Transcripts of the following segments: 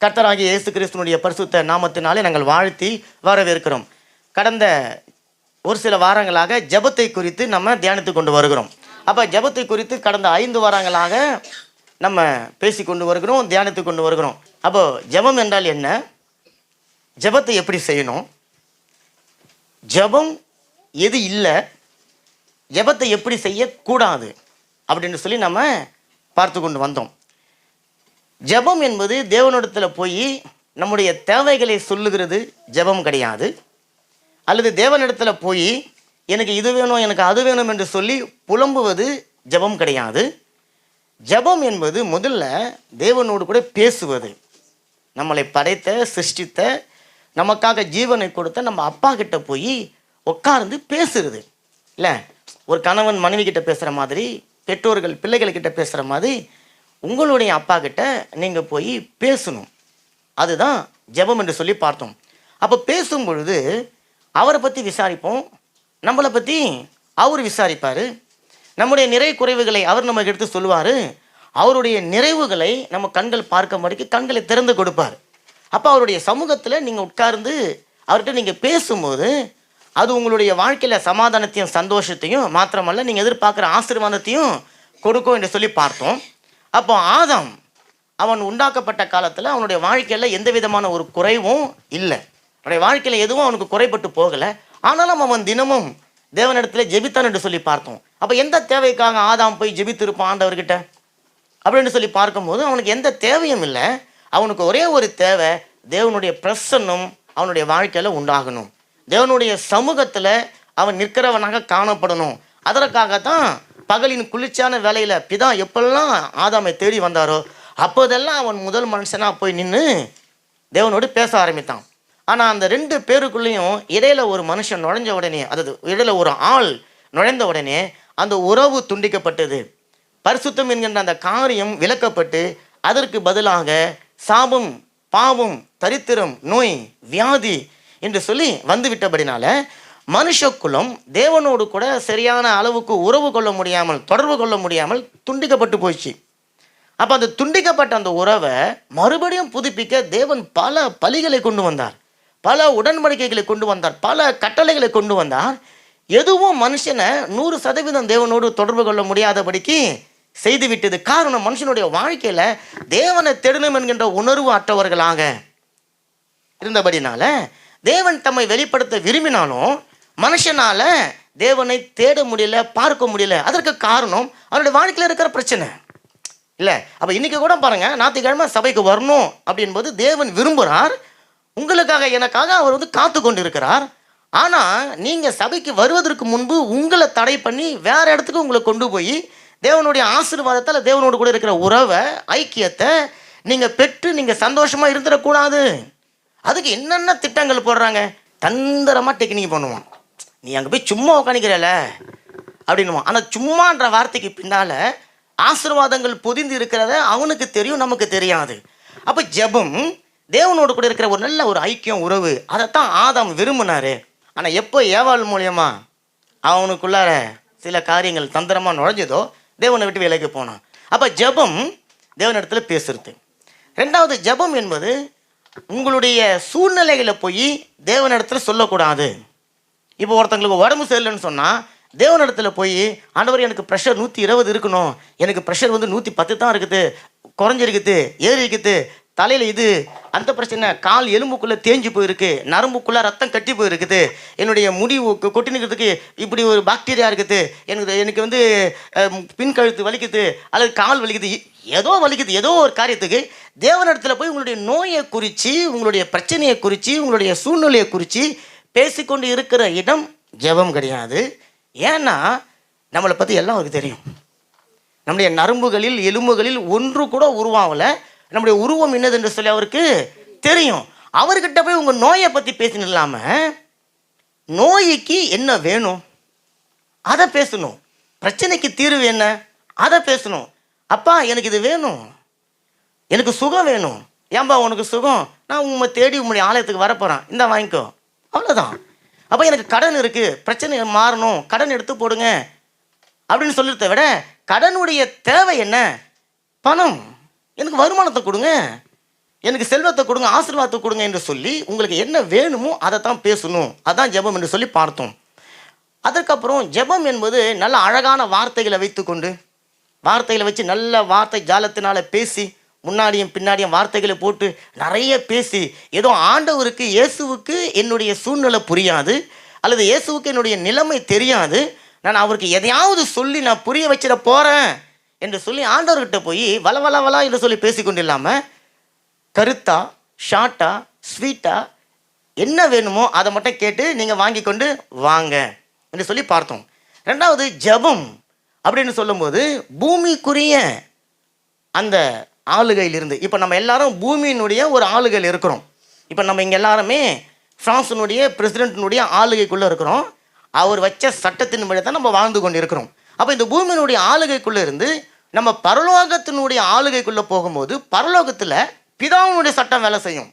கர்த்தராகிய இயேசு கிறிஸ்துவினுடைய பரிசுத்த நாமத்தினாலே நாங்கள் வாழ்த்தி வரவேற்கிறோம். கடந்த ஒரு சில வாரங்களாக ஜெபத்தை குறித்து நம்ம தியானித்து கொண்டு வருகிறோம். அப்போ ஜெபத்தை குறித்து கடந்த 5 வாரங்களாக நம்ம பேசி கொண்டு வருகிறோம், தியானித்து கொண்டு வருகிறோம். அப்போ ஜெபம் என்றால் என்ன, ஜெபத்தை எப்படி செய்யணும், ஜெபம் எது இல்லை, ஜெபத்தை எப்படி செய்யக்கூடாது அப்படின்னு சொல்லி நம்ம பார்த்து கொண்டு வந்தோம். ஜெபம் என்பது தேவனிடத்தில் போய் நம்முடைய தேவைகளை சொல்லுகிறது ஜெபம் கிடையாது. அல்லது தேவனிடத்தில் போய் எனக்கு இது வேணும் எனக்கு அது வேணும் என்று சொல்லி புலம்புவது ஜெபம் கிடையாது. ஜெபம் என்பது முதல்ல தேவனோடு கூட பேசுவது. நம்மளை படைத்த, சிருஷ்டித்த, நமக்காக ஜீவனை கொடுத்த நம்ம அப்பா கிட்ட போய் உட்கார்ந்து பேசுறது இல்லை. ஒரு கணவன் மனைவி கிட்ட பேசுகிற மாதிரி, பெற்றோர்கள் பிள்ளைகள்கிட்ட பேசுகிற மாதிரி உங்களுடைய அப்பா கிட்ட நீங்கள் போய் பேசணும். அதுதான் ஜெபம் என்று சொல்லி பார்த்தோம். அப்போ பேசும் பொழுது அவரை பற்றி விசாரிப்போம், நம்மளை பற்றி அவர் விசாரிப்பார். நம்முடைய நிறை குறைவுகளை அவர் நமக்கு எடுத்து சொல்லுவார். அவருடைய நிறைவுகளை நம்ம கண்கள் பார்க்க மாதிரிக்கு கண்களை திறந்து கொடுப்பார். அப்போ அவருடைய சமூகத்தில் நீங்கள் உட்கார்ந்து அவர்கிட்ட நீங்கள் பேசும்போது அது உங்களுடைய வாழ்க்கையில் சமாதானத்தையும் சந்தோஷத்தையும் மாத்திரமல்ல, நீங்கள் எதிர்பார்க்குற ஆசீர்வாதத்தையும் கொடுக்கும் என்று சொல்லி பார்த்தோம். அப்போ ஆதாம் அவன் உண்டாக்கப்பட்ட காலத்தில் அவனுடைய வாழ்க்கையில் எந்த விதமான ஒரு குறைவும் இல்லை. அவனுடைய வாழ்க்கையில் எதுவும் அவனுக்கு குறைபட்டு போகலை. ஆனாலும் அவன் தினமும் தேவனிடத்தில் ஜெபித்தான் என்று சொல்லி பார்த்தோம். அப்போ எந்த தேவைக்காக ஆதாம் போய் ஜெபித்திருப்பான் ஆண்டவர்கிட்ட அப்படின்னு சொல்லி பார்க்கும்போது அவனுக்கு எந்த தேவையும் இல்லை. அவனுக்கு ஒரே ஒரு தேவை, தேவனுடைய பிரசன்னம் அவனுடைய வாழ்க்கையில் உண்டாகணும், தேவனுடைய சமூகத்தில் அவன் நிற்கிறவனாக காணப்படணும். அதற்காகத்தான் பகலின் குளிர்ச்சியான வேலையில் பிதா எப்பெல்லாம் ஆதாமை தேடி வந்தாரோ அப்போதெல்லாம் அவன் முதல் மனுஷனாக போய் நின்று தேவனோடு பேச ஆரம்பித்தான். ஆனால் அந்த 2 பேருக்குள்ளேயும் இடையில ஒரு மனுஷன் நுழைஞ்ச உடனே, அதாவது இடையில ஒரு ஆள் நுழைந்த உடனே அந்த உறவு துண்டிக்கப்பட்டது. பரிசுத்தம் என்கின்ற அந்த காரியம் விலக்கப்பட்டு அதற்கு பதிலாக சாபம், பாவம், தரித்திரம், நோய், வியாதி என்று சொல்லி வந்துவிட்டபடினால மனுஷக்குலம் தேவனோடு கூட சரியான அளவுக்கு உறவு கொள்ள முடியாமல், தொடர்பு கொள்ள முடியாமல் துண்டிக்கப்பட்டு போயிடுச்சு. அப்போ அந்த துண்டிக்கப்பட்ட அந்த உறவை மறுபடியும் புதுப்பிக்க தேவன் பல பலிகளை கொண்டு வந்தார், பல உடன்படிக்கைகளை கொண்டு வந்தார், பல கட்டளைகளை கொண்டு வந்தார். எதுவும் மனுஷனை 100% தேவனோடு தொடர்பு கொள்ள முடியாதபடிக்கு செய்துவிட்டது. காரணம், மனுஷனுடைய வாழ்க்கையில் தேவனை தேடணும் என்கின்ற உணர்வு அற்றவர்களாக இருந்தபடினால தேவன் தம்மை வெளிப்படுத்த விரும்பினாலும் மனுஷனால் தேவனை தேட முடியல, பார்க்க முடியல. அதற்கு காரணம் அவருடைய வாழ்க்கையில் இருக்கிற பிரச்சனை இல்லை. அப்போ இன்றைக்கி கூட பாருங்கள், ஞாயிற்றுக்கிழமை சபைக்கு வரணும் அப்படின்போது தேவன் விரும்புகிறார். உங்களுக்காக எனக்காக அவர் காத்து கொண்டு இருக்கிறார். ஆனால் நீங்கள் சபைக்கு வருவதற்கு முன்பு உங்களை தடை பண்ணி வேறு இடத்துக்கு உங்களை கொண்டு போய் தேவனுடைய ஆசீர்வாதத்தால் தேவனோடு கூட இருக்கிற உறவை, ஐக்கியத்தை நீங்கள் பெற்று நீங்கள் சந்தோஷமாக இருந்துடக்கூடாது. அதுக்கு என்னென்ன திட்டங்கள் போடுறாங்க, தந்திரமாக டெக்னிக் பண்ணுவான். நீ அங்கே போய் சும்மா உட்காந்துக்கிறல அப்படின்னுவான். ஆனால் சும்மான்ற வார்த்தைக்கு பின்னால் ஆசீர்வாதங்கள் பொதிந்து இருக்கிறத அவனுக்கு தெரியும், நமக்கு தெரியாது. அப்போ ஜெபம் தேவனோடு கூட இருக்கிற ஒரு நல்ல ஒரு ஐக்கியம், உறவு, அதைத்தான் ஆதாம் விரும்பினார். ஆனால் எப்போ ஏவாள் மூலியமா அவனுக்குள்ளார சில காரியங்கள் தந்திரமாக நுழைஞ்சதோ தேவனை விட்டு விலகி போனான். அப்போ ஜெபம் தேவனிடத்தில் பேசுறது. 2வது, ஜெபம் என்பது உங்களுடைய சூழ்நிலைகளை போய் தேவனிடத்தில் சொல்லக்கூடாது. இப்போ ஒருத்தங்களுக்கு உடம்பு சரியில்லைன்னு சொன்னால் தேவனிடத்தில் போய் ஆண்டவர் எனக்கு ப்ரெஷர் 120 இருக்கணும், எனக்கு ப்ரெஷர் 110 தான் இருக்குது, குறைஞ்சிருக்குது, ஏறி இருக்குது, தலையில் இது அந்த பிரச்சனை, கால் எலும்புக்குள்ளே தேஞ்சு போயிருக்கு, நரம்புக்குள்ளே ரத்தம் கட்டி போயிருக்குது, என்னுடைய முடி கொட்டி நிற்கிறதுக்கு இப்படி ஒரு பாக்டீரியா இருக்குது, எனக்கு பின் கழுத்து வலிக்குது அல்லது கால் வலிக்குது, ஏதோ வலிக்குது, ஏதோ ஒரு காரியத்துக்கு தேவனிடத்தில் போய் உங்களுடைய நோயை குறித்து, உங்களுடைய பிரச்சனையை குறித்து, உங்களுடைய சூழ்நிலையை குறித்து பேசிக்கொண்டு இருக்கிற இடம் ஜெபம் கிடையாது. ஏன்னா நம்மளை பற்றி எல்லாம் அவருக்கு தெரியும். நம்முடைய நரம்புகளில் எலும்புகளில் ஒன்று கூட உருவாகலை, நம்முடைய உருவம் என்னது என்று சொல்லி அவருக்கு தெரியும். அவர்கிட்ட போய் உங்கள் நோயை பற்றி பேசின்னு இல்லாமல் நோய்க்கு என்ன வேணும் அதை பேசணும், பிரச்சனைக்கு தீர்வு என்ன அதை பேசணும். அப்பா எனக்கு இது வேணும், எனக்கு சுகம் வேணும். ஏன்பா உனக்கு சுகம்? நான் உண்மை தேடி உங்களுடைய ஆலயத்துக்கு வரப்போகிறேன், இந்த வாங்கிக்கோ, அவ்வளோதான். அப்போ எனக்கு கடன் இருக்குது, பிரச்சனை மாறணும், கடன் எடுத்து போடுங்க அப்படின்னு சொல்லிறத விட கடனுடைய தேவை என்ன? பணம். எனக்கு வருமானத்தை கொடுங்க, எனக்கு செல்வத்தை கொடுங்க, ஆசீர்வாதத்தை கொடுங்க என்று சொல்லி உங்களுக்கு என்ன வேணுமோ அதை தான் பேசணும். அதான் ஜெபம் என்று சொல்லி பார்த்தோம். அதற்கப்புறம் ஜெபம் என்பது நல்ல அழகான வார்த்தைகளை வைத்துக்கொண்டு, வார்த்தைகளை வச்சு நல்ல வார்த்தை ஜாலத்தினால பேசி, முன்னாடியும் பின்னாடியும் வார்த்தைகளை போட்டு நிறைய பேசி, ஏதோ ஆண்டவருக்கு இயேசுவுக்கு என்னுடைய சூழ்நிலை புரியாது, அல்லது இயேசுவுக்கு என்னுடைய நிலைமை தெரியாது, நான் அவருக்கு எதையாவது சொல்லி நான் புரிய வச்சிட போகிறேன் என்று சொல்லி ஆண்டவர்கிட்ட போய் வளவளவலா என்று சொல்லி பேசிக்கொண்டு இல்லாமல், கருத்தா, ஷார்ட்டா, ஸ்வீட்டா என்ன வேணுமோ அதை மட்டும் கேட்டு நீங்கள் வாங்கி கொண்டு வாங்க என்று சொல்லி பார்த்தோம். ரெண்டாவது, ஜெபம் அப்படின்னு சொல்லும்போது பூமிக்குரிய அந்த ஆளுகையிலிருந்து, இப்போ நம்ம எல்லாரும் பூமியினுடைய ஒரு ஆளுகையில் இருக்கிறோம். இப்போ நம்ம இங்கே எல்லாருமே ஃப்ரான்ஸினுடைய பிரசிடென்ட்டினுடைய ஆளுகைக்குள்ளே இருக்கிறோம். அவர் வச்ச சட்டத்தின் படி தான் நம்ம வாழ்ந்து கொண்டு இருக்கிறோம். அப்போ இந்த பூமியினுடைய ஆளுகைக்குள்ளே இருந்து நம்ம பரலோகத்தினுடைய ஆளுகைக்குள்ளே போகும்போது, பரலோகத்தில் பிதாவுடைய சட்டம் வேலை செய்யும்.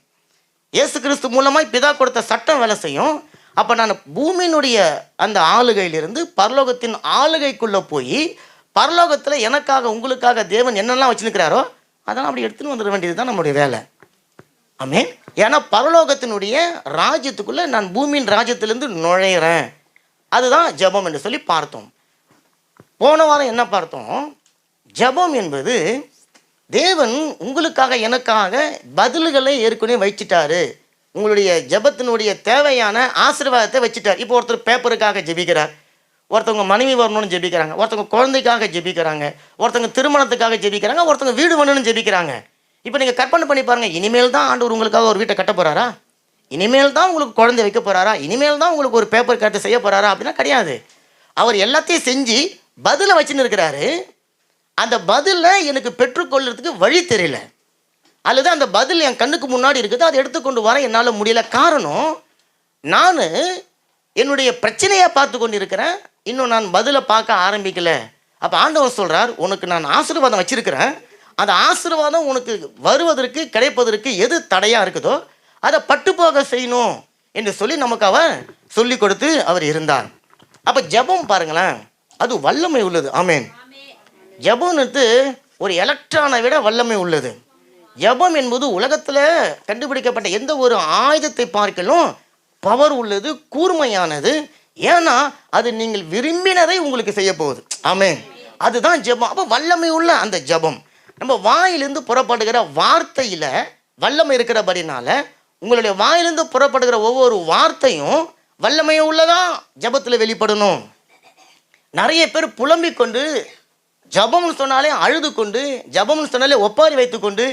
இயேசு கிறிஸ்து மூலமாய் பிதா கொடுத்த சட்டம் வேலை செய்யும். அப்போ நான் பூமியினுடைய அந்த ஆளுகையிலிருந்து பரலோகத்தின் ஆளுகைக்குள்ளே போய், பரலோகத்தில் எனக்காக உங்களுக்காக தேவன் என்னெல்லாம் வச்சுருக்கிறாரோ அதெல்லாம் அப்படி எடுத்துன்னு வந்துட வேண்டியது தான் நம்முடைய வேலை. ஆமென். ஏன்னா பரலோகத்தினுடைய ராஜ்யத்துக்குள்ளே நான் பூமியின் ராஜ்யத்திலேருந்து நுழையிறேன். அதுதான் ஜெபம் என்று சொல்லி பார்த்தோம். போன வாரம் என்ன பார்த்தோம்? ஜெபம் என்பது தேவன் உங்களுக்காக எனக்காக பதில்களை ஏற்கனவே வச்சுட்டாரு. உங்களுடைய ஜெபத்தினுடைய தேவையான ஆசீர்வாதத்தை வச்சுட்டார். இப்போ ஒருத்தர் பேப்பருக்காக ஜெபிக்கிறார், ஒருத்தவங்க மனைவி வரணும்னு ஜெபிக்கிறாங்க, ஒருத்தவங்க குழந்தைக்காக ஜெபிக்கிறாங்க, ஒருத்தவங்க திருமணத்துக்காக ஜெபிக்கிறாங்க, ஒருத்தவங்க வீடு வேணும்னு ஜெபிக்கிறாங்க. இப்போ நீங்கள் கற்பனை பண்ணி பாருங்கள், இனிமேல் தான் ஆண்டவர் உங்களுக்காக ஒரு வீட்டை கட்ட போகிறாரா? இனிமேல் தான் உங்களுக்கு குழந்தை வைக்க போகிறாரா? இனிமேல் தான் உங்களுக்கு ஒரு பேப்பர் கட்டு செய்ய போகிறாரா? அப்படின்னா கிடையாது. அவர் எல்லாத்தையும் செஞ்சு பதிலை வச்சுன்னு இருக்கிறாரு. அந்த பதிலில் எனக்கு பெற்றுக்கொள்கிறதுக்கு வழி தெரியல, அல்லது அந்த பதில் என் கண்ணுக்கு முன்னாடி இருக்குது, அதை எடுத்துக்கொண்டு வர என்னால் முடியல. காரணம், நான் என்னுடைய பிரச்சனையை பார்த்து கொண்டு இருக்கிறேன், இன்னும் நான் பதிலை பார்க்க ஆரம்பிக்கல. அப்போ ஆண்டவர் சொல்கிறார், உனக்கு நான் ஆசீர்வாதம் வச்சுருக்கிறேன், அந்த ஆசீர்வாதம் உனக்கு வருவதற்கு கிடைப்பதற்கு எது தடையாக இருக்குதோ அதை பட்டு போக செய்யணும் என்று சொல்லி நமக்கு அவர் சொல்லி கொடுத்து அவர் இருந்தார். அப்போ ஜெபம் பாருங்களேன், அது வல்லமை உள்ளது. ஆமென். ஜெபம்னு ஒரு எலக்ட்ரானை விட வல்லமை உள்ளது. ஜெபம் என்பது உலகத்தில் கண்டுபிடிக்கப்பட்ட எந்த ஒரு ஆயுதத்தை பார்க்கலும் பவர் உள்ளது, கூர்மையானது. ஏன்னா அது நீங்கள் விரும்பினதை உங்களுக்கு செய்ய போகுது. ஆமென். அதுதான் ஜெபம். அப்போ வல்லமை உள்ள அந்த ஜெபம் நம்ம வாயிலிருந்து புறப்படுகிற வார்த்தையில் வல்லமை இருக்கிறபடினால, உங்களுடைய வாயிலிருந்து புறப்படுகிற ஒவ்வொரு வார்த்தையும் வல்லமையை உள்ளதா ஜெபத்தில் வெளிப்படணும். நிறைய பேர் புலம்பிக் கொண்டு, ஜெபம்னு சொன்னாலே அழுது கொண்டு, ஜெபம்னு சொன்னாலே ஒப்பாரி வைத்துக்கொண்டு,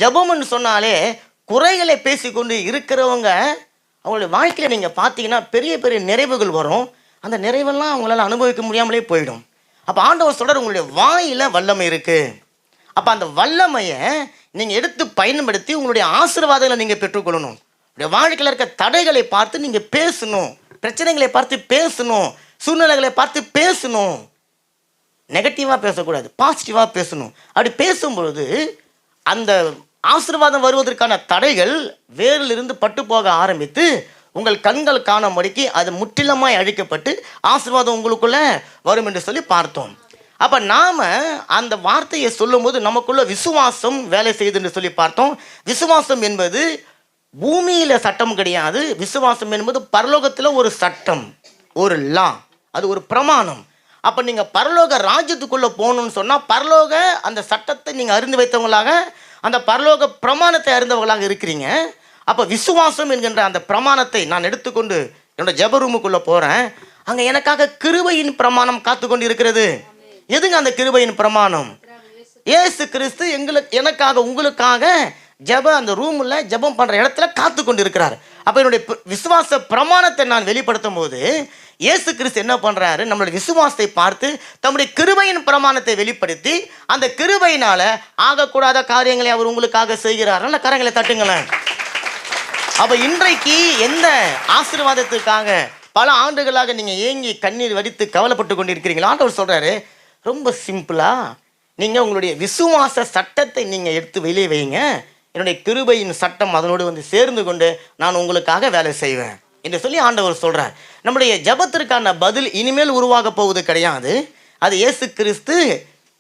ஜெபம்னு சொன்னாலே குறைகளை பேசிக்கொண்டு இருக்கிறவங்க, அவங்களுடைய வாழ்க்கையில் நீங்கள் பார்த்தீங்கன்னா பெரிய பெரிய நிறைவுகள் வரும். அந்த நிறைவெல்லாம் அவங்களால அனுபவிக்க முடியாமலே போயிடும். அப்போ ஆண்டவர் சொல்கிறார், உங்களுடைய வாயில் வல்லமை இருக்குது. அப்போ அந்த வல்லமையை நீங்கள் எடுத்து பயன்படுத்தி உங்களுடைய ஆசீர்வாதங்களை நீங்கள் பெற்றுக்கொள்ளணும். உங்களுடைய வாழ்க்கையில் இருக்க தடைகளை பார்த்து நீங்கள் பேசணும், பிரச்சனைகளை பார்த்து பேசணும், சூழ்நிலைகளை பார்த்து பேசணும். நெகட்டிவாக பேசக்கூடாது, பாசிட்டிவாக பேசணும். அப்படி பேசும்பொழுது அந்த ஆசீர்வாதம் வருவதற்கான தடைகள் வேரிலிருந்து பட்டு போக ஆரம்பித்து உங்கள் கண்கள் காணும்படிக்கு அது முற்றிலுமாய் அழிக்கப்பட்டு ஆசீர்வாதம் உங்களுக்குள்ளே வரும் என்று சொல்லி பார்த்தோம். அப்போ நாம் அந்த வார்த்தையை சொல்லும்போது நமக்குள்ள விசுவாசம் வேலை செய்யுது என்று சொல்லி பார்த்தோம். விசுவாசம் என்பது பூமியில் சட்டம் கிடையாது. விசுவாசம் என்பது பரலோகத்தில் ஒரு சட்டம், ஒரு லா, அது ஒரு பிரமாணம். அப்போ நீங்கள் பரலோக ராஜ்யத்துக்குள்ளே போகணுன்னு சொன்னால் பரலோக அந்த சட்டத்தை நீங்கள் அறிந்து வைத்தவங்களாக, அந்த பரலோக பிரமாணத்தை அறிந்தவங்களாக இருக்கிறீங்க. அப்போ விசுவாசம் என்கின்ற அந்த பிரமாணத்தை நான் எடுத்துக்கொண்டு என்னோடய ஜெப ரூமுக்குள்ளே போகிறேன். அங்கே எனக்காக கிருபையின் பிரமாணம் காத்து கொண்டு இருக்கிறது. எதுங்க அந்த கிருபையின் பிரமாணம்? இயேசு கிறிஸ்து எனக்காக உங்களுக்காக அந்த ரூமில் ஜெபம் பண்ணுற இடத்துல காத்து கொண்டு இருக்கிறார். அப்போ என்னுடைய விசுவாச பிரமாணத்தை நான் வெளிப்படுத்தும் போது இயேசு கிறிஸ்து என்ன பண்ணுறாரு? நம்மளுடைய விசுவாசத்தை பார்த்து தம்முடைய கிருபையின் பிரமாணத்தை வெளிப்படுத்தி அந்த கிருபையினால் ஆகக்கூடாத காரியங்களை அவர் உங்களுக்காக செய்கிறார். நல்ல கரங்களை தட்டுங்களேன். அப்போ இன்றைக்கு எந்த ஆசீர்வாதத்துக்காக பல ஆண்டுகளாக நீங்கள் ஏங்கி கண்ணீர் வடித்து கவலைப்பட்டு கொண்டு இருக்கிறீங்களா? ஆண்டவர் சொல்கிறாரு, ரொம்ப சிம்பிளாக நீங்கள் உங்களுடைய விசுவாச சட்டத்தை நீங்கள் எடுத்து வெளியே வைங்க, என்னுடைய கிருபையின் சட்டம் அதனோடு வந்து சேர்ந்து கொண்டு நான் உங்களுக்காக வேலை செய்வேன் என்று சொல்லி ஆண்டவர் சொல்கிறார். நம்முடைய ஜெபத்திற்கான பதில் இனிமேல் உருவாக போவது கிடையாது. அது இயேசு கிறிஸ்து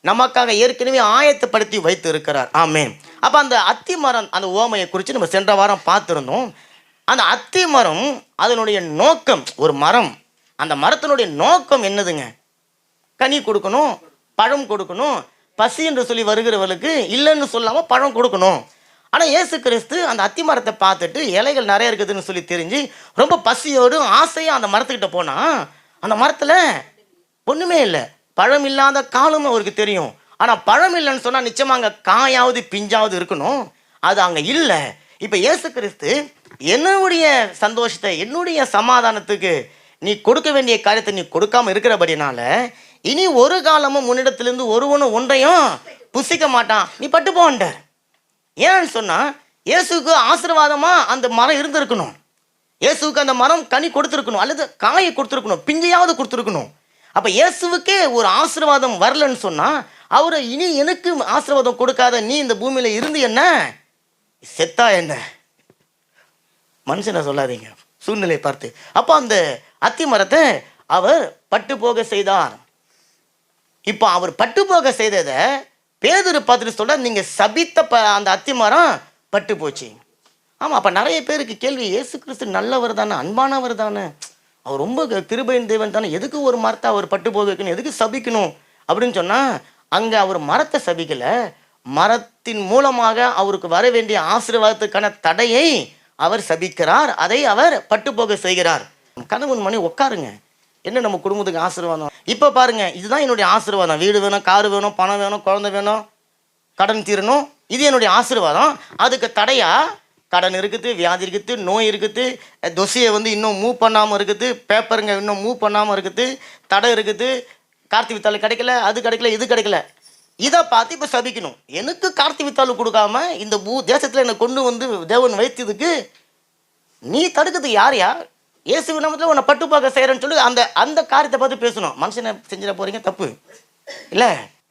நமக்காக ஏற்கனவே ஆயத்தப்படுத்தி வைத்து இருக்கிறார். ஆமென். அப்போ அந்த அத்தி மரம் அந்த ஓமையை குறித்து நம்ம சென்ற வாரம் பார்த்துருந்தோம். அந்த அத்தி மரம் அதனுடைய நோக்கம், ஒரு மரம், அந்த மரத்தினுடைய நோக்கம் என்னதுங்க? கனி கொடுக்கணும், பழம் கொடுக்கணும், பசி என்று சொல்லி வருகிறவர்களுக்கு இல்லைன்னு சொல்லாமல் பழம் கொடுக்கணும். ஆனால் இயேசு கிறிஸ்து அந்த அத்தி மரத்தை பார்த்துட்டு இலைகள் நிறைய இருக்குதுன்னு சொல்லி தெரிஞ்சு ரொம்ப பசியோடு ஆசையாக அந்த மரத்துக்கிட்ட போனால் அந்த மரத்தில் ஒன்றுமே இல்லை, பழம் இல்லாத காலம் அவருக்கு தெரியும். ஆனால் பழம் இல்லைன்னு சொன்னால் நிச்சயமாக அங்கே காயாவது பிஞ்சாவது இருக்கணும், அது அங்கே இல்லை. இப்போ இயேசு கிறிஸ்து என்னுடைய சந்தோஷத்தை, என்னுடைய சமாதானத்துக்கு நீ கொடுக்க வேண்டிய காரியத்தை நீ கொடுக்காம இருக்கிறபடினால இனி ஒரு காலமும் முன்னிடத்திலிருந்து ஒருவனும் ஒன்றையும் புசிக்க மாட்டான், நீ பட்டு போன்ற. ஏன்னு சொன்னால் இயேசுக்கு ஆசீர்வாதமாக அந்த மரம் இருந்திருக்கணும், இயேசுக்கு அந்த மரம் கனி கொடுத்துருக்கணும், அல்லது காயை கொடுத்துருக்கணும், பிஞ்சையாவது கொடுத்துருக்கணும். அப்போ இயேசுவுக்கே ஒரு ஆசீர்வாதம் வரலன்னு சொன்னால் அவரை இனி எனக்கு ஆசீர்வாதம் கொடுக்காத நீ இந்த பூமியில் இருந்து என்ன செத்தா என்ன? மனுஷனை சொல்லாதீங்க, சூழ்நிலை பார்த்து. அப்போ அந்த அத்தி மரத்தை அவர் பட்டு போக செய்தார். இப்போ அவர் பட்டு போக செய்ததை பேதுரு பார்த்துட்டு சொல்ற, நீங்கள் சபித்த அந்த அத்தி மரம் பட்டு போச்சு. ஆமாம், அப்போ நிறைய பேருக்கு கேள்வி, இயேசு கிறிஸ்து நல்லவர் தானே, அன்பானவர் தானே, அவர் ரொம்ப கிருபையின் தேவன் தானே, எதுக்கு ஒரு மரத்தை அவர் பட்டு போக வைக்கணும், எதுக்கு சபிக்கணும் அப்படின்னு சொன்னால், அங்கே அவர் மரத்தை சபிக்கலை, மரத்தின் மூலமாக அவருக்கு வர வேண்டிய ஆசீர்வாதத்துக்கான தடையை அவர் சபிக்கிறார், அதை அவர் பட்டு போக செய்கிறார். கணவன் மணி உட்காருங்க, என்ன நம்ம குடும்பத்துக்கு ஆசீர்வாதம்? இப்போ பாருங்க, இதுதான் என்னுடைய ஆசீர்வாதம், வீடு வேணும், காரு வேணும், பணம் வேணும், குழந்தை வேணும், கடன் தீரணும், இது என்னுடைய ஆசீர்வாதம். அதுக்கு தடையா கடன் இருக்குது, வியாதி இருக்குது, நோய் இருக்குது, தொசியை இன்னும் மூவ் பண்ணாமல் இருக்குது, பேப்பருங்க இன்னும் மூவ் பண்ணாமல் இருக்குது, தடை இருக்குது, கார்த்திகை வித்தாள் கிடைக்கல, அது கிடைக்கல, இது கிடைக்கல. இதை பார்த்து இப்போ சபிக்கணும். எனக்கு கார்த்திகை வித்தாள் கொடுக்காம இந்த தேசத்தில் என்னை கொண்டு தேவன் வைத்ததுக்கு நீ தடுக்கிறதுக்கு யாரையா? இயேசு நாமத்தில் உன்னை பட்டு பார்க்க செய்கிறேன்னு சொல்லி அந்த அந்த காரியத்தை பார்த்து பேசணும். மனுஷனை செஞ்சிட போகிறீங்க, தப்பு இல்லை.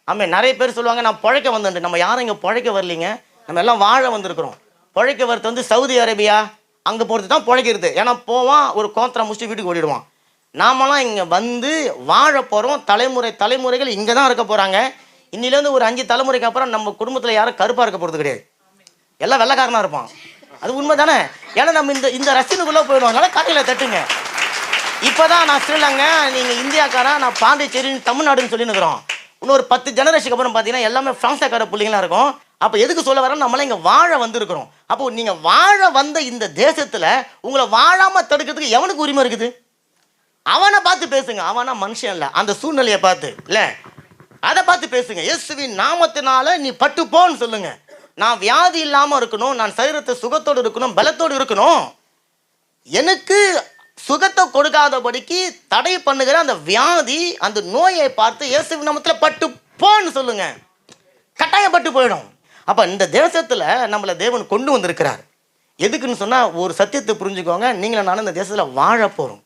ஆமாம், நிறைய பேர் சொல்லுவாங்க நான் பிழைக்க வந்துட்டு. நம்ம யாரும் இங்கே பிழைக்க வரலைங்க, நம்ம எல்லாம் வாழ வந்திருக்கிறோம். பிழைக்க வரது சவுதி அரேபியா அங்கே போகிறது தான் பிழைக்கிறது. ஏன்னா போவான், ஒரு கோத்திரம் முடிச்சுட்டு வீட்டுக்கு ஓடிடுவான். நாமெல்லாம் இங்கே வாழ போகிறோம். தலைமுறைகள் இங்கே தான் இருக்க போகிறாங்க. இன்னிலேருந்து ஒரு 5 தலைமுறைக்கு அப்புறம் நம்ம குடும்பத்தில் யாரும் கருப்பாக இருக்க போகிறது கிடையாது, எல்லாம் வெள்ளைக்காரனாக இருப்பான். அது உண்மை தானே? ஏன்னா நம்ம இந்த ரசினுக்குள்ளே போயிடுவாங்க. கடையில் தட்டுங்க. இப்போ தான் நான் ஸ்ரீலங்கா, நீங்கள் இந்தியாக்காரன், நான் பாண்டிச்சேரின்னு தமிழ்நாடுன்னு சொல்லினுக்கிறோம். இன்னொரு 10 ஜெனரேஷனுக்கு அப்புறம் பார்த்தீங்கன்னா எல்லாமே ஃப்ரான்ஸாக்கார பிள்ளைங்களாம் இருக்கும். அப்போ எதுக்கு சொல்ல வரேன், நம்மளாம் இங்கே வாழ வந்திருக்கிறோம். அப்போ நீங்கள் வாழ வந்த இந்த தேசத்தில் உங்களை வாழாமல் தடுக்கிறதுக்கு எவனுக்கு உரிமை இருக்குது? அவனை பார்த்து பேசுங்க. அவனா மனுஷன் இல்லை, அந்த சூழ்நிலையை பார்த்து இல்லை, அதை பார்த்து பேசுங்க. இயேசுவின் நாமத்தினால நீ பட்டு போன்னு சொல்லுங்க. நான் வியாதி இல்லாமல் இருக்கணும், நான் சரீரத்தை சுகத்தோடு இருக்கணும், பலத்தோடு இருக்கணும். எனக்கு சுகத்தை கொடுக்காதபடிக்கு தடை பண்ணுகிற அந்த வியாதி, அந்த நோயை பார்த்து இயேசுவின் நாமத்தில் பட்டு போன்னு சொல்லுங்க. கட்டாயம் பட்டு போயிடும். அப்போ இந்த தேசத்தில் நம்மளை தேவன் கொண்டு வந்திருக்கிறார். எதுக்குன்னு சொன்னால், ஒரு சத்தியத்தை புரிஞ்சுக்கோங்க, நீங்களும் நானும் இந்த தேசத்தில் வாழ போகிறோம்.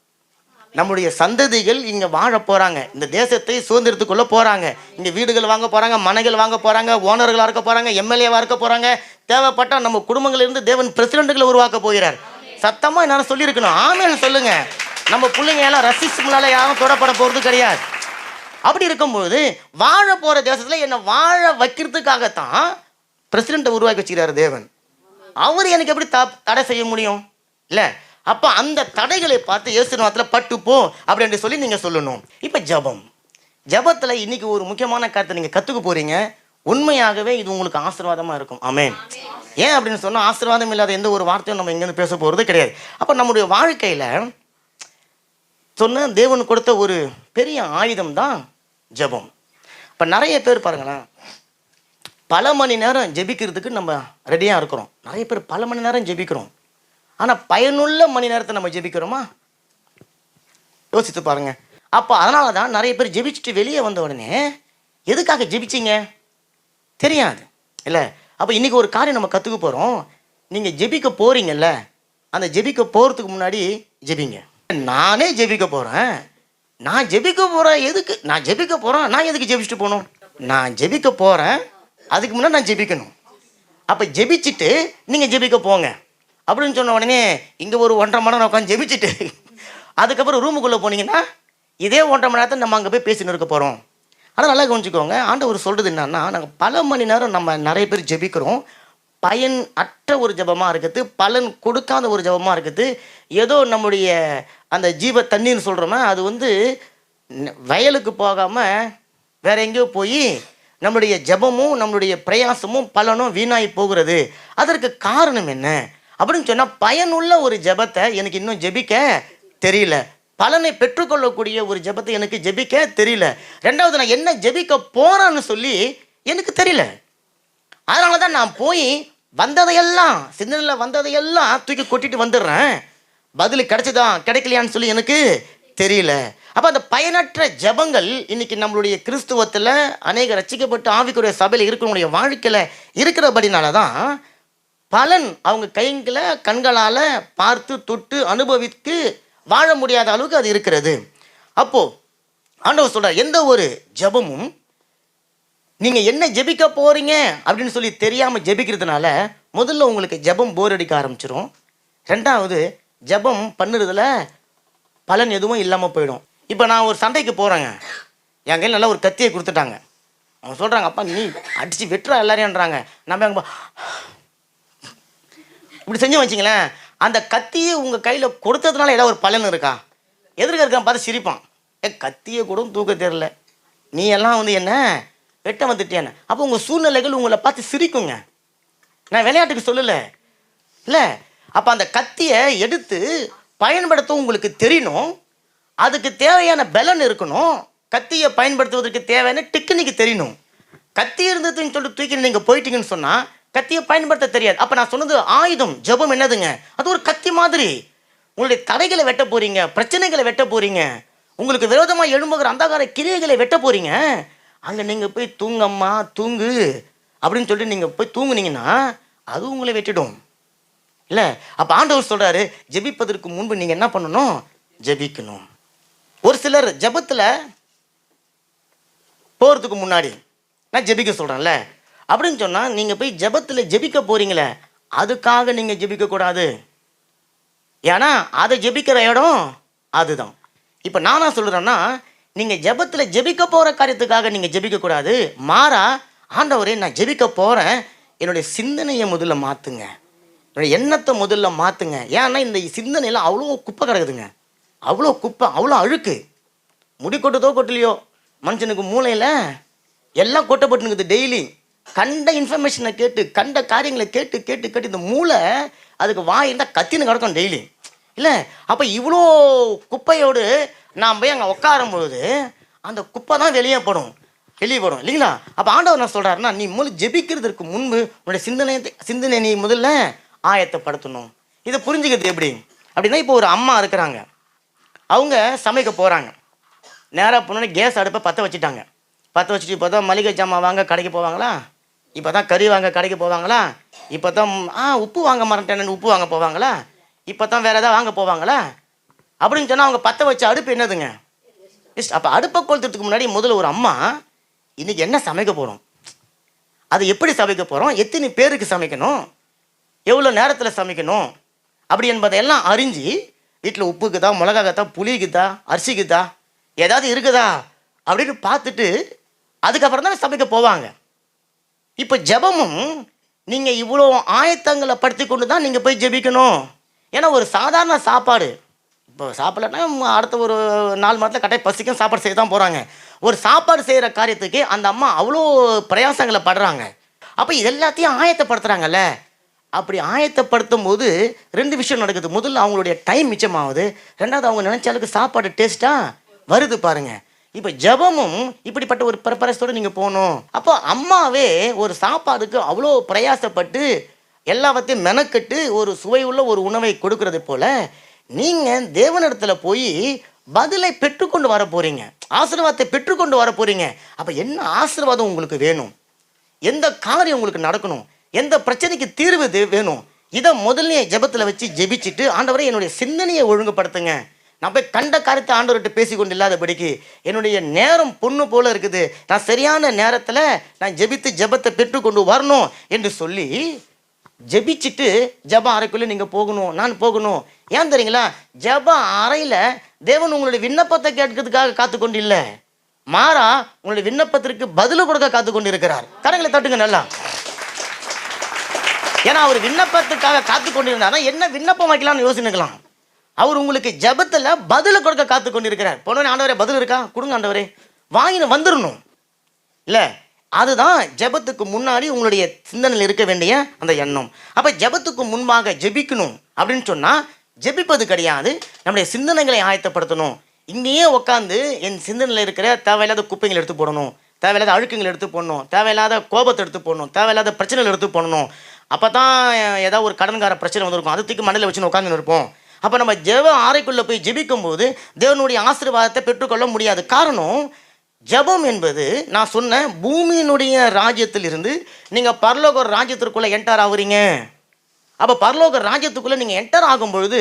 நம்முடைய சந்ததிகள் இங்கே வாழ போகிறாங்க, இந்த தேசத்தை சுதந்திரத்துக்குள்ளே போகிறாங்க. இங்கே வீடுகள் வாங்க போகிறாங்க, மனைகள் வாங்க போகிறாங்க, ஓனர்களாக இருக்க போகிறாங்க, எம்எல்ஏவாக இருக்க போகிறாங்க. தேவைப்பட்டால் நம்ம குடும்பங்களிலிருந்து தேவன் பிரசிடென்ட்டுகளை உருவாக்க போகிறார். சத்தமாக என்னால் சொல்லியிருக்கணும், ஆமேன்னு சொல்லுங்க. நம்ம பிள்ளைங்க எல்லாம் ரசிஸ்முனால யாரும் தொடப்பட போகிறது கிடையாது. அப்படி இருக்கும்போது வாழ போகிற தேசத்தில் என்னை வாழ வைக்கிறதுக்காகத்தான் பிரசிடெண்ட்டை உருவாக்கி வச்சுக்கிறார் தேவன். அவர் எனக்கு எப்படி தடை செய்ய முடியும்? இல்லை. அப்போ அந்த தடைகளை பார்த்து இயேசு நாமத்தில் பட்டு போ அப்படின்னு சொல்லி நீங்கள் சொல்லணும். இப்போ ஜபத்தில் இன்னைக்கு ஒரு முக்கியமான கருத்தை நீங்கள் கற்றுக்க போகிறீங்க. உண்மையாகவே இது உங்களுக்கு ஆசீர்வாதமாக இருக்கும். ஆமென். ஏன் அப்படின்னு சொன்னால், ஆசீர்வாதம் இல்லாத எந்த ஒரு வார்த்தையும் நம்ம இங்கேருந்து பேச போகிறது கிடையாது. அப்போ நம்முடைய வாழ்க்கையில் சொன்ன தேவன் கொடுத்த ஒரு பெரிய ஆயுதம் தான் ஜபம். இப்போ நிறைய பேர் பாருங்களேன், பல மணி நேரம் ஜெபிக்கிறதுக்கு நம்ம ரெடியாக இருக்கிறோம். நிறைய பேர் பல மணி நேரம் ஜெபிக்கிறோம். ஆனால் பயனுள்ள மணி நேரத்தை நம்ம ஜெபிக்கிறோமா? யோசித்து பாருங்க. அப்போ அதனால தான் நிறைய பேர் ஜெபிச்சுட்டு வெளியே வந்த உடனே எதுக்காக ஜெபிச்சிங்க தெரியாது இல்லை. அப்போ இன்றைக்கி ஒரு காரியம் நம்ம கற்றுக்க போகிறோம். நீங்கள் ஜெபிக்க போகிறீங்கல்ல, அந்த ஜெபிக்க போகிறதுக்கு முன்னாடி ஜெபிங்க. நானே ஜெபிக்க போகிறேன், நான் ஜெபிக்க போகிறேன், எதுக்கு நான் ஜெபிக்க போகிறேன், நான் எதுக்கு ஜெபிச்சுட்டு போகணும்? நான் ஜெபிக்க போகிறேன், அதுக்கு முன்னாடி நான் ஜெபிக்கணும். அப்போ ஜெபிச்சுட்டு நீங்கள் ஜெபிக்க போங்க அப்படின்னு சொன்ன உடனே இங்கே ஒரு 1.5 மணி நேரம் உட்காந்து ஜெபிச்சுட்டு அதுக்கப்புறம் ரூமுக்குள்ளே போனீங்கன்னா இதே 1.5 மணி நேரத்தை நம்ம அங்கே போய் பேசின்னு இருக்க போகிறோம். ஆனால் நல்லா கவனிச்சுக்கோங்க, ஆண்டவர் சொல்கிறது என்னன்னா, நாங்கள் பல மணி நேரம் நம்ம நிறைய பேர் ஜெபிக்கிறோம், பயன் அற்ற ஒரு ஜபமாக இருக்குது, பலன் கொடுக்காத ஒரு ஜபமாக இருக்குது. ஏதோ நம்முடைய அந்த ஜீவ தண்ணீர்னு சொல்கிறோமே, அது வயலுக்கு போகாமல் வேற எங்கேயோ போய் நம்மளுடைய ஜபமும் நம்மளுடைய பிரயாசமும் பலனும் வீணாகி போகிறது. அதற்கு காரணம் என்ன அப்படின்னு சொன்னால், பயனுள்ள ஒரு ஜபத்தை எனக்கு இன்னும் ஜெபிக்க தெரியல, பலனை பெற்றுக்கொள்ளக்கூடிய ஒரு ஜபத்தை எனக்கு ஜெபிக்க தெரியல, ரெண்டாவது நான் என்ன ஜெபிக்க போறேன்னு சொல்லி எனக்கு தெரியல. அதனால தான் நான் போய் வந்ததையெல்லாம் சிந்தனையில் வந்ததையெல்லாம் தூக்கி கொட்டிட்டு வந்துடுறேன். பதில் கிடைச்சதா கிடைக்கலையான்னு சொல்லி எனக்கு தெரியல. அப்போ அந்த பயனற்ற ஜபங்கள் இன்னைக்கு நம்மளுடைய கிறிஸ்துவத்தில் அநேக ரட்சிக்கப்பட்டு ஆவிக்குரிய சபையில் இருக்கிறவங்களுடைய வாழ்க்கையில் இருக்கிறபடினால தான் பலன் அவங்க கைகளை கண்களால் பார்த்து தொட்டு அனுபவித்து வாழ முடியாத அளவுக்கு அது இருக்கிறது. அப்போது ஆண்டவர் சொல்கிறார், எந்த ஒரு ஜபமும் நீங்கள் என்ன ஜெபிக்க போகிறீங்க அப்படின்னு சொல்லி தெரியாமல் ஜெபிக்கிறதுனால முதல்ல உங்களுக்கு ஜபம் போர் அடிக்க ஆரம்பிச்சிடும். ரெண்டாவது, ஜபம் பண்ணுறதுல பலன் எதுவும் இல்லாமல் போயிடும். இப்போ நான் ஒரு சண்டைக்கு போகிறேங்க, என் கையில் நல்லா ஒரு கத்தியை கொடுத்துட்டாங்க. அவங்க சொல்கிறாங்க, அப்பா நீ அடித்து வெட்டுறா எல்லாரையும்ன்றாங்க. நம்ம அங்கே இப்படி செஞ்சு வச்சிங்களேன், அந்த கத்தியை உங்கள் கையில் கொடுத்ததுனால ஏதாவது ஒரு பலன் இருக்கா? எதிர்க்க இருக்கான் பார்த்து சிரிப்பான், கத்தியை கூட தூக்க தெரியல, நீ எல்லாம் என்ன வெட்ட வந்துட்டேன்னு. அப்போ உங்கள் சூழ்நிலைகள் உங்களை பார்த்து சிரிக்குங்க. நான் விளையாட்டுக்கு சொல்லலை இல்லை. அப்போ அந்த கத்தியை எடுத்து பயன்படுத்த உங்களுக்கு தெரியணும், அதுக்கு தேவையான பலன் இருக்கணும், கத்தியை பயன்படுத்துவதற்கு தேவையான டெக்னிக்கு தெரியணும். கத்தி இருந்ததுன்னு சொல்லிட்டு தூக்கி நீங்கள் போயிட்டீங்கன்னு சொன்னால் கத்தியை பயன்படுத்த தெரியாது. அப்போ நான் சொன்னது ஆயுதம் ஜெபம் என்னதுங்க, அது ஒரு கத்தி மாதிரி. உங்களுடைய தடைகளை வெட்ட போகிறீங்க, பிரச்சனைகளை வெட்ட போகிறீங்க, உங்களுக்கு விரோதமாக எழும்புகிற அந்தகார கிரியைகளை வெட்ட போகிறீங்க. அங்கே நீங்கள் போய் தூங்கம்மா தூங்கு அப்படின்னு சொல்லிட்டு நீங்கள் போய் தூங்குனீங்கன்னா அது உங்களை வெட்டிடும் இல்லை. அப்போ ஆண்டவர் சொல்கிறாரு, ஜெபிப்பதற்கு முன்பு நீங்கள் என்ன பண்ணணும், ஜெபிக்கணும். ஒரு சிலர் ஜெபத்தில் போகிறதுக்கு முன்னாடி நான் ஜெபிக்க சொல்கிறேன்ல அப்படின்னு சொன்னால், நீங்கள் போய் ஜெபத்தில் ஜெபிக்க போகிறீங்களே அதுக்காக நீங்கள் ஜெபிக்கக்கூடாது. ஏன்னா அதை ஜெபிக்கிற இடம் அதுதான். இப்போ நானாக சொல்கிறேன்னா, நீங்கள் ஜெபத்தில் ஜெபிக்க போகிற காரியத்துக்காக நீங்கள் ஜெபிக்கக்கூடாது. மாறா, ஆண்டவரே நான் ஜெபிக்க போகிறேன், என்னுடைய சிந்தனையை முதல்ல மாற்றுங்க, என்னுடைய எண்ணத்தை முதல்ல மாற்றுங்க. ஏன்னா இந்த சிந்தனையில் அவ்வளோ குப்பை கிடக்குதுங்க, அவ்வளோ குப்பை, அவ்வளோ அழுக்கு. முடி கொட்டுதோ கொட்டலையோ, மனுஷனுக்கு மூளையில் எல்லாம் கொட்டப்பட்டுனுக்குது. டெய்லி கண்ட இன்ஃபர்மேஷனை கேட்டு கண்ட காரியங்களை கேட்டு கேட்டு கேட்டு இந்த மூளை அதுக்கு வாய் இருந்தால் கத்தின்னு கிடக்கும் டெய்லி இல்லை. அப்போ இவ்வளோ குப்பையோடு நான் போய் அங்கே உட்காரும் பொழுது அந்த குப்பை தான் வெளியே படும் இல்லைங்களா. அப்போ ஆண்டவர் என்ன சொல்கிறாருன்னா, நீ முதல்ல ஜெபிக்கிறதுக்கு முன்பு உன்னுடைய சிந்தனை நீ முதல்ல ஆயத்தப்படுத்தணும். இதை புரிஞ்சுக்கிறது எப்படி அப்படின்னா, இப்போ ஒரு அம்மா இருக்கிறாங்க, அவங்க சமைக்க போகிறாங்க, நேராக போனோடனே கேஸ் அடுப்பை பற்ற வச்சுட்டாங்க. பற்ற வச்சுட்டு இப்போ தான் மளிகை ஜாமான் வாங்க கடைக்கு போவாங்களா, இப்போ தான் கறி வாங்க கடைக்கு போவாங்களா, இப்போ தான் உப்பு வாங்க மறந்துட்டேன்னு உப்பு வாங்க போவாங்களா, இப்போ தான் வேறு எதாவது வாங்க போவாங்களா அப்படின்னு சொன்னால் அவங்க பற்ற வச்ச அடுப்பு என்னதுங்க. அப்போ அடுப்பை கொளுத்துறதுக்கு முன்னாடி முதல்ல ஒரு அம்மா இன்றைக்கி என்ன சமைக்க போகிறோம், அது எப்படி சமைக்க போகிறோம், எத்தனை பேருக்கு சமைக்கணும், எவ்வளோ நேரத்தில் சமைக்கணும் அப்படி என்பதையெல்லாம் அறிஞ்சு, வீட்டில் உப்புக்குதா மிளகாக்குதா புளிக்குதா அரிசிக்குதா ஏதாவது இருக்குதா அப்படின்னு பார்த்துட்டு அதுக்கப்புறம் தான் சமைக்க போவாங்க. இப்போ ஜெபமும் நீங்கள் இவ்வளோ ஆயத்தங்களை படுத்தி கொண்டு தான் நீங்கள் போய் ஜெபிக்கணும். ஏன்னா ஒரு சாதாரண சாப்பாடு இப்போ சாப்பிடலன்னா அடுத்த ஒரு 4 மாதத்தில் கட்டாயம் பசிக்கும், சாப்பாடு செய்ய தான் போகிறாங்க. ஒரு சாப்பாடு செய்கிற காரியத்துக்கு அந்த அம்மா அவ்வளோ பிரயாசங்களை படுறாங்க. அப்போ இது எல்லாத்தையும் ஆயத்தப்படுத்துகிறாங்கல்ல. அப்படி ஆயத்தப்படுத்தும் போது 2 விஷயம் நடக்குது. முதல்ல அவங்களுடைய டைம் மிச்சமாகுது, ரெண்டாவது அவங்க நினச்ச அளவுக்கு சாப்பாடு டேஸ்ட்டாக வருது பாருங்க. இப்போ ஜெபமும் இப்படிப்பட்ட ஒரு ப்ரிப்பரேஷனோடு நீங்கள் போகணும். அப்போ அம்மாவே ஒரு சாப்பாடுக்கு அவ்வளோ பிரயாசப்பட்டு எல்லாத்தையும் மெனக்கட்டு ஒரு சுவையுள்ள ஒரு உணவை கொடுக்கறது போல நீங்கள் தேவனிடத்தில் போய் பதிலை பெற்றுக்கொண்டு வர போகிறீங்க, ஆசீர்வாதத்தை பெற்றுக்கொண்டு வர போகிறீங்க. அப்போ என்ன ஆசீர்வாதம் உங்களுக்கு வேணும், எந்த காரியம் உங்களுக்கு நடக்கணும், எந்த பிரச்சனைக்கு தீர்வு வேணும், இதை முதல்ல ஜெபத்தில் வச்சு ஜெபிச்சுட்டு, ஆண்டவரே என்னுடைய சிந்தனையை ஒழுங்குபடுத்துங்க, நான் போய் கண்ட காரியத்தை ஆண்டவர்கிட்ட பேசிக்கொண்டு இல்லாதபடிக்கு என்னுடைய நேரம் பொண்ணு போல இருக்குது, நான் சரியான நேரத்தில் நான் ஜெபத்தை பெற்றுக்கொண்டு வரணும் என்று சொல்லி ஜெபிச்சுட்டு ஜெப அறைக்குள்ளே நீங்கள் போகணும், நான் போகணும். ஏன் தெரியுங்களா, ஜெப அறையில் தேவன் உங்களுடைய விண்ணப்பத்தை கேட்கறதுக்காக காத்துக்கொண்டு இல்லை, மாறா உங்களுடைய விண்ணப்பத்திற்கு பதில் கொடுக்க காத்துக்கொண்டு இருக்கிறார். கரங்களை தட்டுங்க நல்லா. ஏன்னா அவர் விண்ணப்பத்துக்காக காத்து கொண்டிருந்தாருன்னா என்ன விண்ணப்பம் வைக்கலாம்னு யோசிக்கலாம். அவர் உங்களுக்கு ஜெபத்தில் பதில் கொடுக்க காத்து கொண்டிருக்கிறார். போனோடனே ஆண்டவரே பதில் இருக்கா கொடுங்க ஆண்டவரே வாங்கின்னு வந்துடணும் இல்லை. அதுதான் ஜெபத்துக்கு முன்னாடி உங்களுடைய சிந்தனையில் இருக்க வேண்டிய அந்த எண்ணம். அப்போ ஜெபத்துக்கு முன்பாக ஜெபிக்கணும் அப்படின்னு சொன்னால் ஜெபிப்பது கிடையாது, நம்முடைய சிந்தனைகளை ஆயத்தப்படுத்தணும். இங்கேயே உட்காந்து என் சிந்தனையில் இருக்கிற தேவையில்லாத குப்பைகள் எடுத்து போடணும், தேவையில்லாத அழுக்குங்கள் எடுத்து போடணும், தேவையில்லாத கோபத்தை எடுத்து போடணும், தேவையில்லாத பிரச்சனைகள் எடுத்து போடணும். அப்போ தான் ஏதாவது ஒரு கடன்கார பிரச்சனை வந்திருக்கும், அது தூக்கி மண்ணில் வச்சுன்னு உட்காந்துன்னு இருப்போம். அப்போ நம்ம ஜெப ஆரைக்குள்ளே போய் ஜெபிக்கும் போது தேவனுடைய ஆசீர்வாதத்தை பெற்றுக்கொள்ள முடியாது. காரணம், ஜெபம் என்பது நான் சொன்ன பூமியினுடைய ராஜ்யத்திலிருந்து நீங்கள் பரலோக ராஜ்யத்திற்குள்ளே என்டர் ஆகுறீங்க. அப்போ பரலோக ராஜ்யத்துக்குள்ளே நீங்கள் என்டர் ஆகும் பொழுது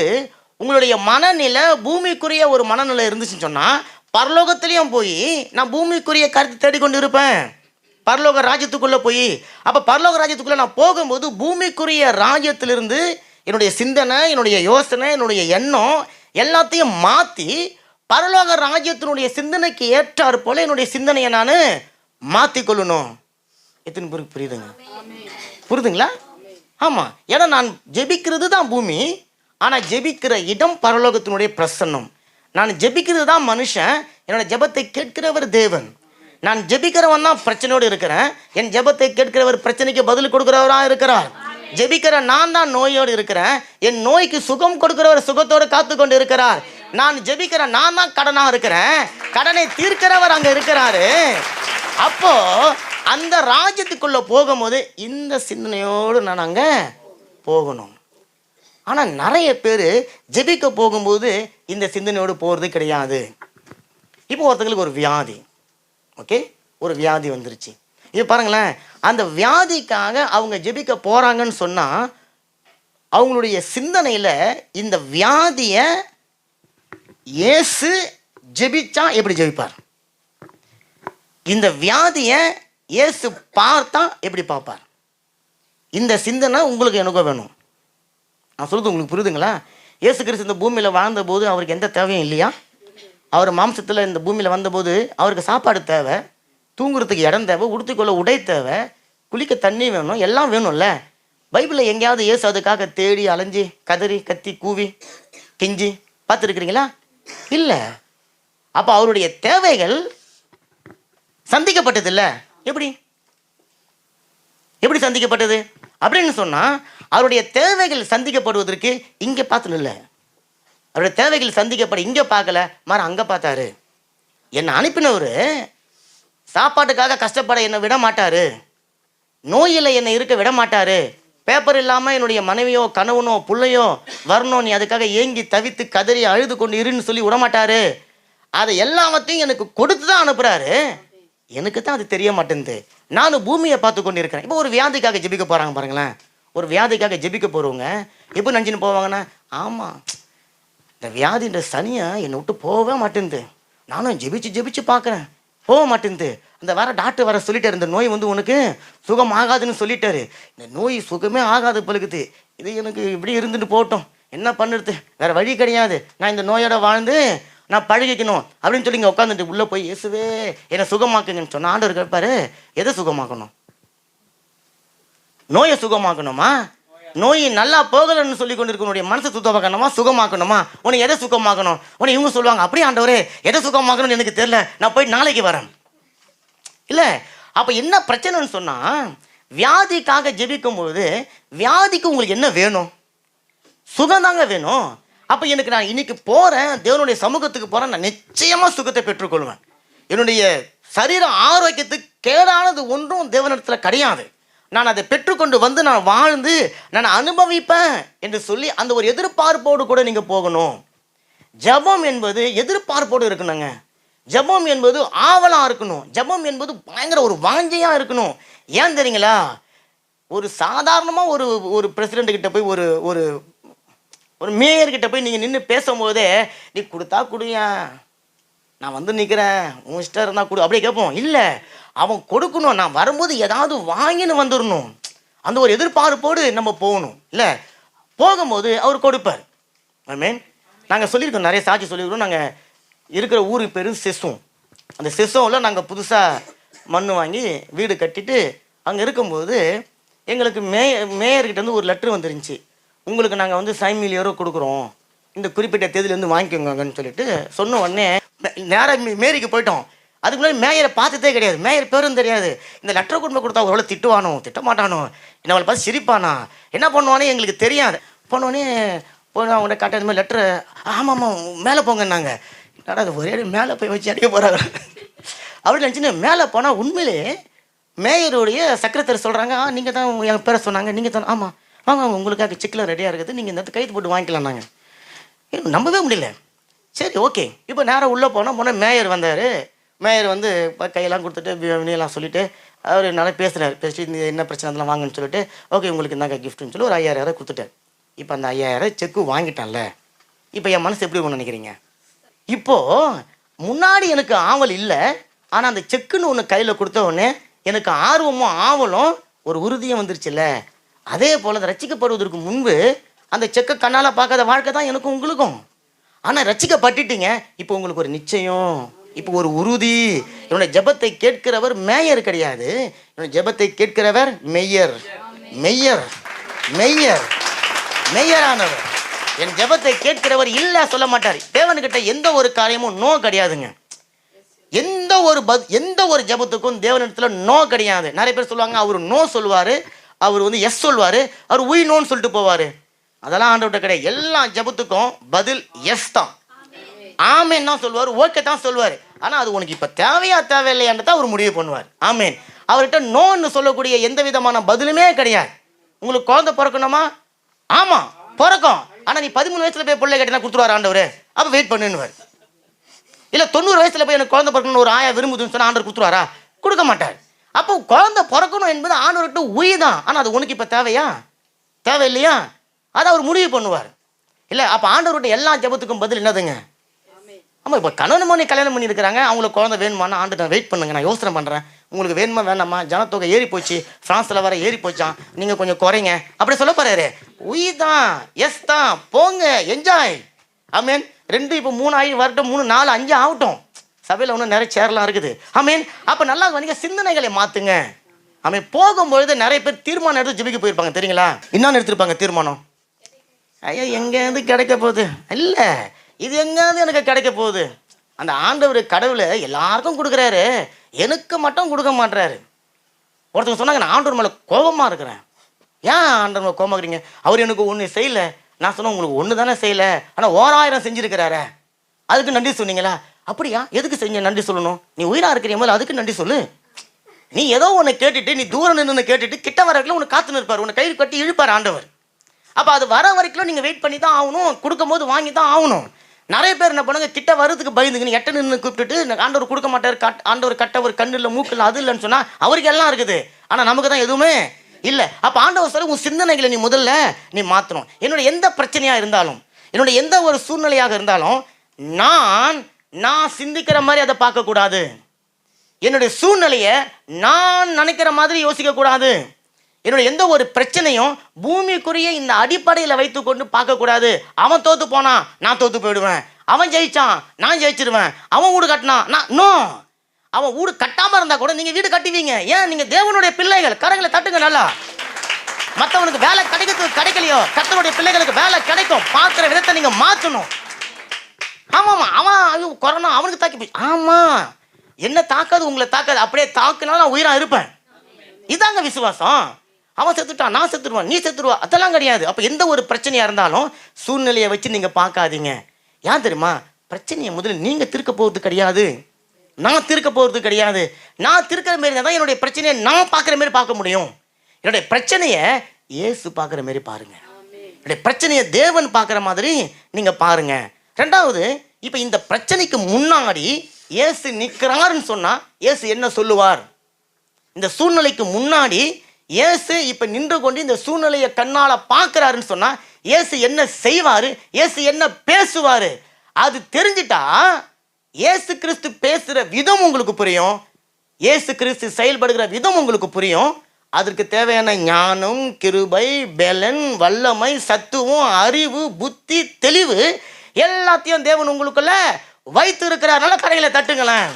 உங்களுடைய மனநிலை பூமிக்குரிய ஒரு மனநிலை இருந்துச்சுன்னு சொன்னால் பரலோகத்திலையும் போய் நான் பூமிக்குரிய கருத்தை தேடிக்கொண்டு இருப்பேன் பரலோக ராஜ்யத்துக்குள்ளே போய். அப்போ பரலோக ராஜ்யத்துக்குள்ளே நான் போகும்போது பூமிக்குரிய ராஜ்யத்திலிருந்து என்னுடைய சிந்தனை, என்னுடைய யோசனை, என்னுடைய எண்ணம் எல்லாத்தையும் மாற்றி பரலோக ராஜ்யத்தினுடைய சிந்தனைக்கு ஏற்றாறு போல என்னுடைய சிந்தனையை நான் மாற்றிக்கொள்ளணும். எத்தனை பேருக்கு புரியுதுங்க? புரியுதுங்களா? ஆமாம். ஏன்னா நான் ஜெபிக்கிறது தான் பூமி, ஆனால் ஜெபிக்கிற இடம் பரலோகத்தினுடைய பிரசன்னம். நான் ஜெபிக்கிறது தான் மனுஷன், என்னோட ஜெபத்தை கேட்கிறவர் தேவன். நான் ஜெபிக்கிறவன் தான் பிரச்சனையோடு இருக்கிறேன், என் ஜெபத்தை கேட்கிறவர் பிரச்சனைக்கு பதில் கொடுக்கிறவராக இருக்கிறார். ஜெபிக்கிற நான் தான் நோயோடு இருக்கிறேன், என் நோய்க்கு சுகம் கொடுக்கிறவர் சுகத்தோடு காத்து கொண்டு இருக்கிறார். நான் ஜெபிக்கிற நான் தான் கடனாக இருக்கிறேன், கடனை தீர்க்கிறவர் அங்கே இருக்கிறாரு. அப்போ அந்த ராஜ்யத்துக்குள்ளே போகும்போது இந்த சிந்தனையோடு நான் அங்கே போகணும். ஆனால் நிறைய பேர் ஜெபிக்க போகும்போது இந்த சிந்தனையோடு போகிறது கிடையாது. இப்போ ஒருத்தங்களுக்கு ஒரு வியாதி, ஓகே, ஒரு வியாதி வந்துருச்சு. இப்போ பாருங்களேன், அந்த வியாதிக்காக அவங்க ஜெபிக்க போகிறாங்கன்னு சொன்னால் அவங்களுடைய சிந்தனையில் இந்த வியாதியை இயேசு ஜெபிச்சா எப்படி ஜெபிப்பார், இந்த வியாதியை இயேசு பார்த்தா எப்படி பார்ப்பார், இந்த சிந்தனை உங்களுக்கு எனக்கும் வேணும். நான் சொல்கிறது உங்களுக்கு புரியுதுங்களா? இயேசு கிறிஸ்து இந்த பூமியில் வாழ்ந்தபோது அவருக்கு எந்த தேவையும் இல்லையா? அவர் மாம்சத்தில் இந்த பூமியில் வந்தபோது அவருக்கு சாப்பாடு தேவை, தூங்குறதுக்கு இடம் தேவை, உடுத்திக்கொள்ள உடை தேவை, குளிக்க தண்ணி வேணும், எல்லாம் வேணும்ல. பைபிளில் எங்கேயாவது இயேசு அதுக்காக தேடி அலைஞ்சி கதறி கத்தி கூவி கெஞ்சி பார்த்துருக்கிறீங்களா? இல்லை. அப்போ அவருடைய தேவைகள் சந்திக்கப்பட்டது இல்லை. எப்படி எப்படி சந்திக்கப்பட்டது அப்படின்னு சொன்னால் அவருடைய தேவைகள் சந்திக்கப்படுவதற்கு இங்கே பார்த்துன்னு இல்லை, அவருடைய தேவைகள் சந்திக்கப்பட இங்கே பார்க்கல, மாற அங்கே பார்த்தாரு. என்னை அனுப்பினவர் சாப்பாட்டுக்காக கஷ்டப்பட என்னை விட மாட்டார், நோயில் என்னை இருக்க விட மாட்டார், பேப்பர் இல்லாமல் என்னுடைய மனைவியோ கணவனோ பிள்ளையோ வரணும் நீ அதுக்காக ஏங்கி தவித்து கதறி அழுது கொண்டு இருன்னு சொல்லி விட மாட்டார். அதை எல்லாவற்றையும் எனக்கு கொடுத்து தான் அனுப்புகிறாரு. எனக்கு தான் அது தெரிய மாட்டேங்குது, நானும் பூமியை பார்த்து கொண்டு இருக்கிறேன். இப்போ ஒரு வியாதிக்காக ஜெபிக்க போகிறாங்க பாருங்களேன், ஒரு வியாதிக்காக ஜெபிக்க போகிறவங்க எப்போ நினச்சின்னு போவாங்கன்னா, ஆமாம் இந்த வியாதின்ற சனியை என்னை விட்டு போகவே மாட்டேங்குது, நானும் ஜெபிச்சு பார்க்குறேன் போக மாட்டேங்குது, அந்த வேற டாக்டர் வர சொல்லிட்டாரு இந்த நோய் வந்து உனக்கு சுகம் ஆகாதுன்னு சொல்லிட்டாரு, இந்த நோய் சுகமே ஆகாது பழுக்குது, இது எனக்கு இப்படி இருந்துட்டு போகட்டும், என்ன பண்ணுறது, வேற வழி கிடையாது, நான் இந்த நோயோட வாழ்ந்து நான் பழகிக்கணும் அப்படின்னு சொல்லி இங்கே உட்காந்துட்டு உள்ளே போய் இயேசுவே என்னை சுகமாக்குங்கன்னு சொன்ன ஆண்டவர் கேட்பாரு, எதை சுகமாக்கணும்? நோயை சுகமாக்கணுமா? நோய் நல்லா போகலன்னு சொல்லி கொண்டு இருக்கனுடைய மனசை சுத்தமாக்கணுமா சுகமாக்கணுமா? உன்னை எதை சுகமாக்கணும்? உன்னை இவங்க சொல்லுவாங்க, அப்படியே ஆண்டவரே எதை சுகமாக்கணும்னு எனக்கு தெரியல, நான் போய் நாளைக்கு வரேன். இல்லை, அப்போ என்ன பிரச்சனைன்னு சொன்னால் வியாதிக்காக ஜெபிக்கும்போது வியாதிக்கு உங்களுக்கு என்ன வேணும்? சுகந்தாங்க வேணும். அப்போ எனக்கு நான் இன்னைக்கு போகிறேன், தேவனுடைய சமூகத்துக்கு போகிறேன், நான் நிச்சயமாக சுகத்தை பெற்றுக்கொள்வேன். என்னுடைய சரீர ஆரோக்கியத்துக்கு கேடானது ஒன்றும் தேவனிடத்தில் கிடையாது, நான் அதை பெற்றுக்கொண்டு வந்து நான் வாழ்ந்து நான் அனுபவிப்பேன் என்று சொல்லி அந்த ஒரு எதிர்பார்ப்போடு கூட நீங்கள் போகணும். ஜெபம் என்பது எதிர்பார்ப்போடு இருக்கணுங்க. ஜெபம் என்பது ஆவலாக இருக்கணும். ஜெபம் என்பது பயங்கர ஒரு வாஞ்சையாக இருக்கணும். ஏன் தெரியுங்களா? ஒரு சாதாரணமாக ஒரு ஒரு பிரசிடெண்ட்டுக்கிட்ட போய் ஒரு ஒரு ஒரு மேயர்கிட்ட போய் நீங்கள் நின்று பேசும்போதே நீ கொடுத்தா கொடுயா, நான் வந்து நிற்கிறேன், உன் இஷ்டம் இருந்தால் கொடு அப்படியே கேட்போம். இல்லை, அவன் கொடுக்கணும், நான் வரும்போது ஏதாவது வாங்கின்னு வந்துடணும், அந்த ஒரு எதிர்பார்ப்போடு நம்ம போகணும். இல்லை, போகும்போது அவர் கொடுப்பார். ஐ மீன் நாங்கள் சொல்லியிருக்கோம், நிறைய சாட்சி சொல்லியிருக்கோம். நாங்கள் இருக்கிற ஊருக்கு பேர் செஸ்ஸும், அந்த செஸ்ஸோவில் நாங்கள் புதுசாக மண் வாங்கி வீடு கட்டிட்டு அங்கே இருக்கும்போது எங்களுக்கு மேயர்கிட்ட வந்து ஒரு லெட்ரு வந்துருந்துச்சு, உங்களுக்கு நாங்கள் வந்து €5 கொடுக்குறோம், இந்த குறிப்பிட்ட தேதியிலேருந்து வாங்கிக்கோங்கன்னு சொல்லிட்டு சொன்ன உடனே நேராக மேரிக்கு போயிட்டோம். அதுக்கு முன்னாடி மேயரை பார்த்ததே கிடையாது, மேயர் பேரும் தெரியாது. இந்த லெட்டரை கொண்டு போய் கொடுத்தா ஒருவேளை திட்டுவானோ திட்ட மாட்டானோ, நம்மளை பார்த்து சிரிப்பானா, என்ன பண்ணுவானே எங்களுக்கு தெரியாது. போனோடனே அவங்கள்ட்ட காட்ட இந்த மாதிரி லெட்டரை, ஆமாம் மேலே போங்கன்னாங்க. என்னடா அது ஒரே மேலே போய் வச்சு அடிக்க போகிறாங்க அப்படி நினச்சின்னு மேலே போனால் உண்மையிலே மேயருடைய செக்ரட்டரி சொல்கிறாங்க, நீங்கள் தான் என் பேரை சொன்னாங்க, நீங்கள் தான், ஆமாம் வாங்க உங்களுக்காக செக்கில் ரெடியாக இருக்குது, நீங்கள் இந்த கைது போட்டு வாங்கிக்கலாம். நாங்கள் நம்பவே முடியல. சரி ஓகே, இப்போ நேராக உள்ளே போனால் மேயர் வந்தார். மேயர் வந்து கையெல்லாம் கொடுத்துட்டு வினையெல்லாம் சொல்லிவிட்டு அவர் நல்லா பேசுகிறார். பேசிட்டு இந்த என்ன பிரச்சனை அதெல்லாம் வாங்கன்னு சொல்லிட்டு, ஓகே உங்களுக்கு இருந்தாங்க கிஃப்ட்டுன்னு சொல்லி ஒரு 5000 கொடுத்துட்டார். இப்போ அந்த 5000 செக்கு வாங்கிட்டான்ல, இப்போ என் மனசு எப்படி ஒன்று நினைக்கிறீங்க? இப்போது முன்னாடி எனக்கு ஆவல் இல்லை, ஆனால் அந்த செக்குன்னு ஒன்று கையில் கொடுத்த உடனே எனக்கு ஆர்வமும் ஆவலும் ஒரு உறுதியும் வந்துருச்சுல்ல. அதே போல் அதை ரசிக்கப்படுவதற்கு முன்பு அந்த செக்கை கண்ணால் பார்க்காத வாழ்க்கை தான் எனக்கும் உங்களுக்கும். ஆனால் ரசிக்கப்பட்டுட்டீங்க, இப்போ உங்களுக்கு ஒரு நிச்சயம், இப்போ ஒரு உறுதி. என்னுடைய ஜெபத்தை கேட்கிறவர் மேயர் கிடையாது, என்னுடைய ஜெபத்தை கேட்கிறவர் மெய்யர். மெய்யர் மெய்யர் மெய்யரானவர். என் ஜெபத்தை கேட்கிறவர் இல்லை சொல்ல மாட்டார். தேவன்கிட்ட எந்த ஒரு காரியமும் நோ கிடையாதுங்க. எந்த ஒரு ஜெபத்துக்கும் தேவனிடத்தில் நோ கிடையாது. நிறைய பேர் சொல்லுவாங்க அவர் நோ சொல்லுவார், அவர் வந்து எஸ் சொல்லுவார், அவர் உய் நோன்னு சொல்லிட்டு போவார். அதெல்லாம் ஆண்டவர்கிட்ட கிடையாது. எல்லா ஜெபத்துக்கும் பதில் எஸ் தான், ஆமேன் தான் சொல்லுவார், ஓகே தான் சொல்லுவார். ஆனால் அது உனக்கு இப்போ தேவையா தேவையில்லையான்னு தான் அவர் முடிவு பண்ணுவார். ஆமேன். அவர்கிட்ட நோன்னு சொல்லக்கூடிய எந்த விதமான பதிலுமே கிடையாது. உங்களுக்கு குழந்தை பிறக்கணுமா? ஆமாம் பிறக்கும், ஆனால் நீ 13 வயசில் போய் பிள்ளை கேட்டினா கொடுத்துருவார் ஆண்டவர், அப்போ வெயிட் பண்ணுவார். இல்லை 90 வயசில் போய் எனக்கு குழந்தை பிறக்கணும்னு ஒரு ஆயா விரும்புதுன்னு சொன்னால் ஆண்டவர் கொடுத்துருவாரா? கொடுக்க மாட்டார். அப்போ குழந்தை பிறக்கணும் என்பது ஆண்டவர்கிட்ட உயிர் தான், ஆனால் அது உனக்கு இப்போ தேவையா தேவையில்லையா அதை அவர் முடிவு பண்ணுவார். இல்லை அப்போ ஆண்டவர்கிட்ட எல்லா ஜெபத்துக்கும் பதில் என்னதுங்க? ஆமாம். இப்போ கணவன் மணி கல்யாணம் பண்ணியிருக்கிறாங்க, அவங்களுக்கு குழந்தை வேணுமானா ஆண்டு வெயிட் பண்ணுங்க, நான் யோசனை பண்ணுறேன், உங்களுக்கு வேணுமா வேணாமா, ஜனத்தொகை ஏறி போச்சு, ஃப்ரான்ஸில் வர ஏறி போச்சான், நீங்கள் கொஞ்சம் குறைங்க அப்படி சொல்ல போகிறாரு. உயிர் தான், எஸ் தான், போங்க என்ஜாய். ஆமீன். 2 இப்போ 3 ஆகி வரட்டும், 3 4 5 ஆகட்டும், சபையில் ஒன்றும் நிறைய சேர்லாம் இருக்குது. ஆமீன். அப்போ நல்லா நீங்கள் சிந்தனைகளை மாற்றுங்க. ஆமீன். போகும்பொழுது நிறைய பேர் தீர்மானம் எடுத்து ஜெபிக்க போயிருப்பாங்க தெரியுங்களா? என்னன்னு எடுத்துருப்பாங்க தீர்மானம்? ஐயா எங்கேருந்து கிடைக்க போகுது, இல்லை இது எங்கேருந்து எனக்கு கிடைக்க போகுது. அந்த ஆண்டவர் கடவுளை எல்லாருக்கும் கொடுக்குறாரு, எனக்கு மட்டும் கொடுக்க மாட்டுறாரு. ஒருத்தவங்க சொன்னாங்க நான் ஆண்டவர் மேலே கோபமாக இருக்கிறேன். ஏன் ஆண்டவர் மேலே கோபமாக இருக்கிறீங்க? அவர் எனக்கு ஒன்று செய்யலை. நான் சொன்னேன் உங்களுக்கு ஒன்று தானே செய்யலை, ஆனால் 1000 செஞ்சுருக்கிறாரு, அதுக்கு நன்றி சொன்னீங்களா? அப்படியா, எதுக்கு செஞ்ச நன்றி சொல்லணும்? நீ உயிராக இருக்கிற போது அதுக்கு நன்றி சொல்லு. நீ ஏதோ ஒன்று கேட்டுட்டு, நீ தூரம் நின்று கேட்டுட்டு கிட்ட வரக்குள்ள உன்னை காத்து நிற்பார், உன்னை கை கட்டி இழுப்பார் ஆண்டவர். அப்போ அது வர வரைக்கும் நீங்கள் வெயிட் பண்ணி தான் ஆகணும், கொடுக்கும் போது வாங்கி தான் ஆகணும். நிறைய பேர் என்ன பண்ணுங்க, கிட்ட வரதுக்கு பயந்துங்க, நீ எட்ட நின்று கூப்பிட்டுட்டு ஆண்டவர் கொடுக்க மாட்டார், ஆண்டவர் கட்ட ஒரு கண்ணு இல்லை மூக்கு இல்லை அது இல்லைன்னு சொன்னால் அவருக்கு எல்லாம் இருக்குது, ஆனால் நமக்கு தான் எதுவுமே இல்லை. அப்போ ஆண்டவர் சொல்ல உன் சிந்தனைகளை நீ முதல்ல நீ மாற்றணும். என்னுடைய எந்த பிரச்சனையாக இருந்தாலும், என்னுடைய எந்த ஒரு சூழ்நிலையாக இருந்தாலும் நான் சிந்திக்கிற மாதிரி அதை பார்க்கக்கூடாது. என்னுடைய சூழ்நிலையை நான் நினைக்கிற மாதிரி யோசிக்கக்கூடாது. என்னுடைய எந்த ஒரு பிரச்சனையும் பூமிக்குரிய இந்த அடிப்படையில் வைத்துக்கொண்டு பார்க்கக்கூடாது. அவன் தோற்று போனான் நான் தோற்று போயிடுவேன், அவன் ஜெயிச்சான் நான் ஜெயிச்சிருவேன், அவன் வீடு கட்டினான் நான் நோ. அவன் வீடு கட்டாமல் இருந்தால் கூட நீங்கள் வீடு கட்டுவீங்க. ஏன்? நீங்கள் தேவனுடைய பிள்ளைகள். கரங்களை தட்டுங்க நல்லா. மற்றவனுக்கு வேலை கிடைக்கலையோ, கர்த்தருடைய பிள்ளைகளுக்கு வேலை கிடைக்கும். பார்க்குற விதத்தை நீங்கள் மாற்றணும். ஆமாம்மா, அவன் கொரோனா அவனுக்கு தாக்கி போய், ஆமாம் என்ன தாக்காது உங்களை தாக்காது, அப்படியே தாக்குனாலும் நான் உயிராக இருப்பேன். இதாங்க விசுவாசம். அவன் செத்துட்டான் நான் செத்துடுவான் நீ செத்துடுவா, அதெல்லாம் கிடையாது. அப்போ எந்த ஒரு பிரச்சனையாக இருந்தாலும் சூழ்நிலையை வச்சு நீங்கள் பார்க்காதீங்க. ஏன் தெரியுமா? பிரச்சனையை முதல்ல நீங்கள் தீர்க்க போகிறது கிடையாது, நான் தீர்க்க போகிறது கிடையாது. நான் தீர்க்கிற மாரி தான் என்னுடைய பிரச்சனையை நான் பார்க்குற மாரி பார்க்க முடியும். என்னுடைய பிரச்சனையை இயேசு பார்க்குற மாரி பாருங்கள். என்னுடைய பிரச்சனையை தேவன் பார்க்குற மாதிரி நீங்கள் பாருங்கள். ரெண்டாவது, இப்போ இந்த பிரச்சனைக்கு முன்னாடி இயேசு நிற்கிறாருன்னு சொன்னால் இயேசு என்ன சொல்லுவார்? இந்த சூழ்நிலைக்கு முன்னாடி இயேசு இப்போ நின்று கொண்டு இந்த சூழ்நிலையை கண்ணால் பார்க்குறாருன்னு சொன்னால் இயேசு என்ன செய்வார், இயேசு என்ன பேசுவார், அது தெரிஞ்சிட்டா இயேசு கிறிஸ்து பேசுகிற விதம் உங்களுக்கு புரியும், இயேசு கிறிஸ்து செயல்படுகிற விதம் உங்களுக்கு புரியும். அதற்கு தேவையான ஞானம், கிருபை, பெலன், வல்லமை, சத்துவம், அறிவு, புத்தி, தெளிவு எல்லாத்தையும் தேவன் உங்களுக்குள்ள வைத்து இருக்கிறாருனால கடைகளை தட்டுங்களேன்.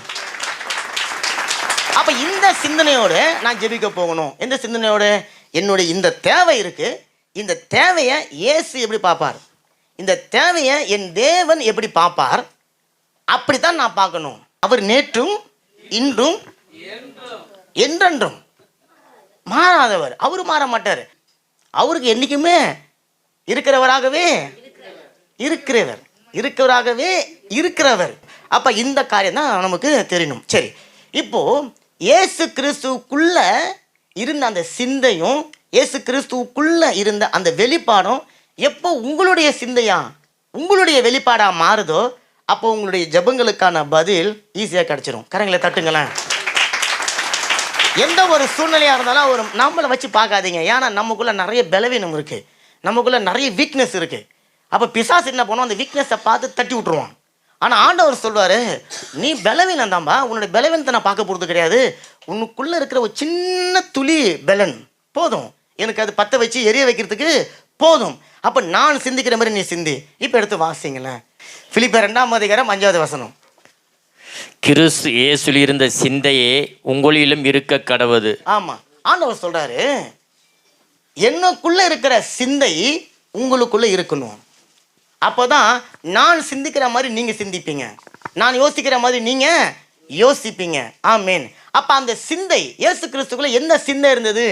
அப்போ இந்த சிந்தனையோடு நான் ஜெபிக்க போகணும். எந்த சிந்தனையோடு? என்னுடைய இந்த தேவை இருக்கு, இந்த தேவையை இயேசு எப்படி பார்ப்பார், இந்த தேவையை என் தேவன் எப்படி பார்ப்பார், அப்படித்தான் நான் பார்க்கணும். அவர் நேற்றும் இன்றும் என்றென்றும் மாறாதவர். அவரு மாற மாட்டார். அவருக்கு என்னைக்குமே இருக்கிறவராகவே இருக்கிறவர். அப்ப இந்த காரியம் தான் நமக்கு தெரியணும். சரி, இப்போ இயேசு கிறிஸ்துவுக்குள்ள இருந்த அந்த சிந்தையும் இயேசு கிறிஸ்துவுக்குள்ள இருந்த அந்த வெளிப்பாடும் எப்போ உங்களுடைய சிந்தையா உங்களுடைய வெளிப்பாடா மாறுதோ அப்போ உங்களுடைய ஜெபங்களுக்கான பதில் ஈஸியாக கிடைச்சிரும். கரங்களை தட்டுங்களேன். எந்த ஒரு சூழ்நிலையாக இருந்தாலும் ஒரு நம்மளை வச்சு பார்க்காதீங்க. ஏன்னா நமக்குள்ளே நிறைய பலவீனம் இருக்குது, நமக்குள்ளே நிறைய வீக்னஸ் இருக்குது. அப்போ பிசாசு என்ன பண்ணுவோம், அந்த வீக்னஸை பார்த்து தட்டி விட்டுருவான். ஆனால் ஆண்டவர் சொல்வார், நீ பலவீனம் தான்பா, உன்னுடைய பலவீனத்தை நான் பார்க்க போகிறது கிடையாது, உனக்குள்ளே இருக்கிற ஒரு சின்ன துளி பலன் போதும், எனக்கு அது பற்ற வச்சு எரிய வைக்கிறதுக்கு போதும். அப்போ நான் சிந்திக்கிற மாதிரி நீ சிந்தி. இப்போ எடுத்து வாசிங்களேன், பிலிப்பியர் 2:5 கிறிஸ்து இயேசுவில் இருந்த சிந்தையே உங்களிலும் இருக்க கடவுது. ஆமா, ஆண்டவர் சொல்றாரு, எனக்குள்ள இருக்கிற சிந்தை உங்களுக்குள்ள இருக்கணும். அப்போதான் நான் சிந்திக்கிற மாதிரி நீங்க சிந்திப்பீங்க, நான் யோசிக்கிற மாதிரி நீங்க யோசிப்பீங்க. ஆமேன். அப்ப அந்த சிந்தை, இயேசு கிறிஸ்துக்குள்ள என்ன சிந்தை இருந்தது,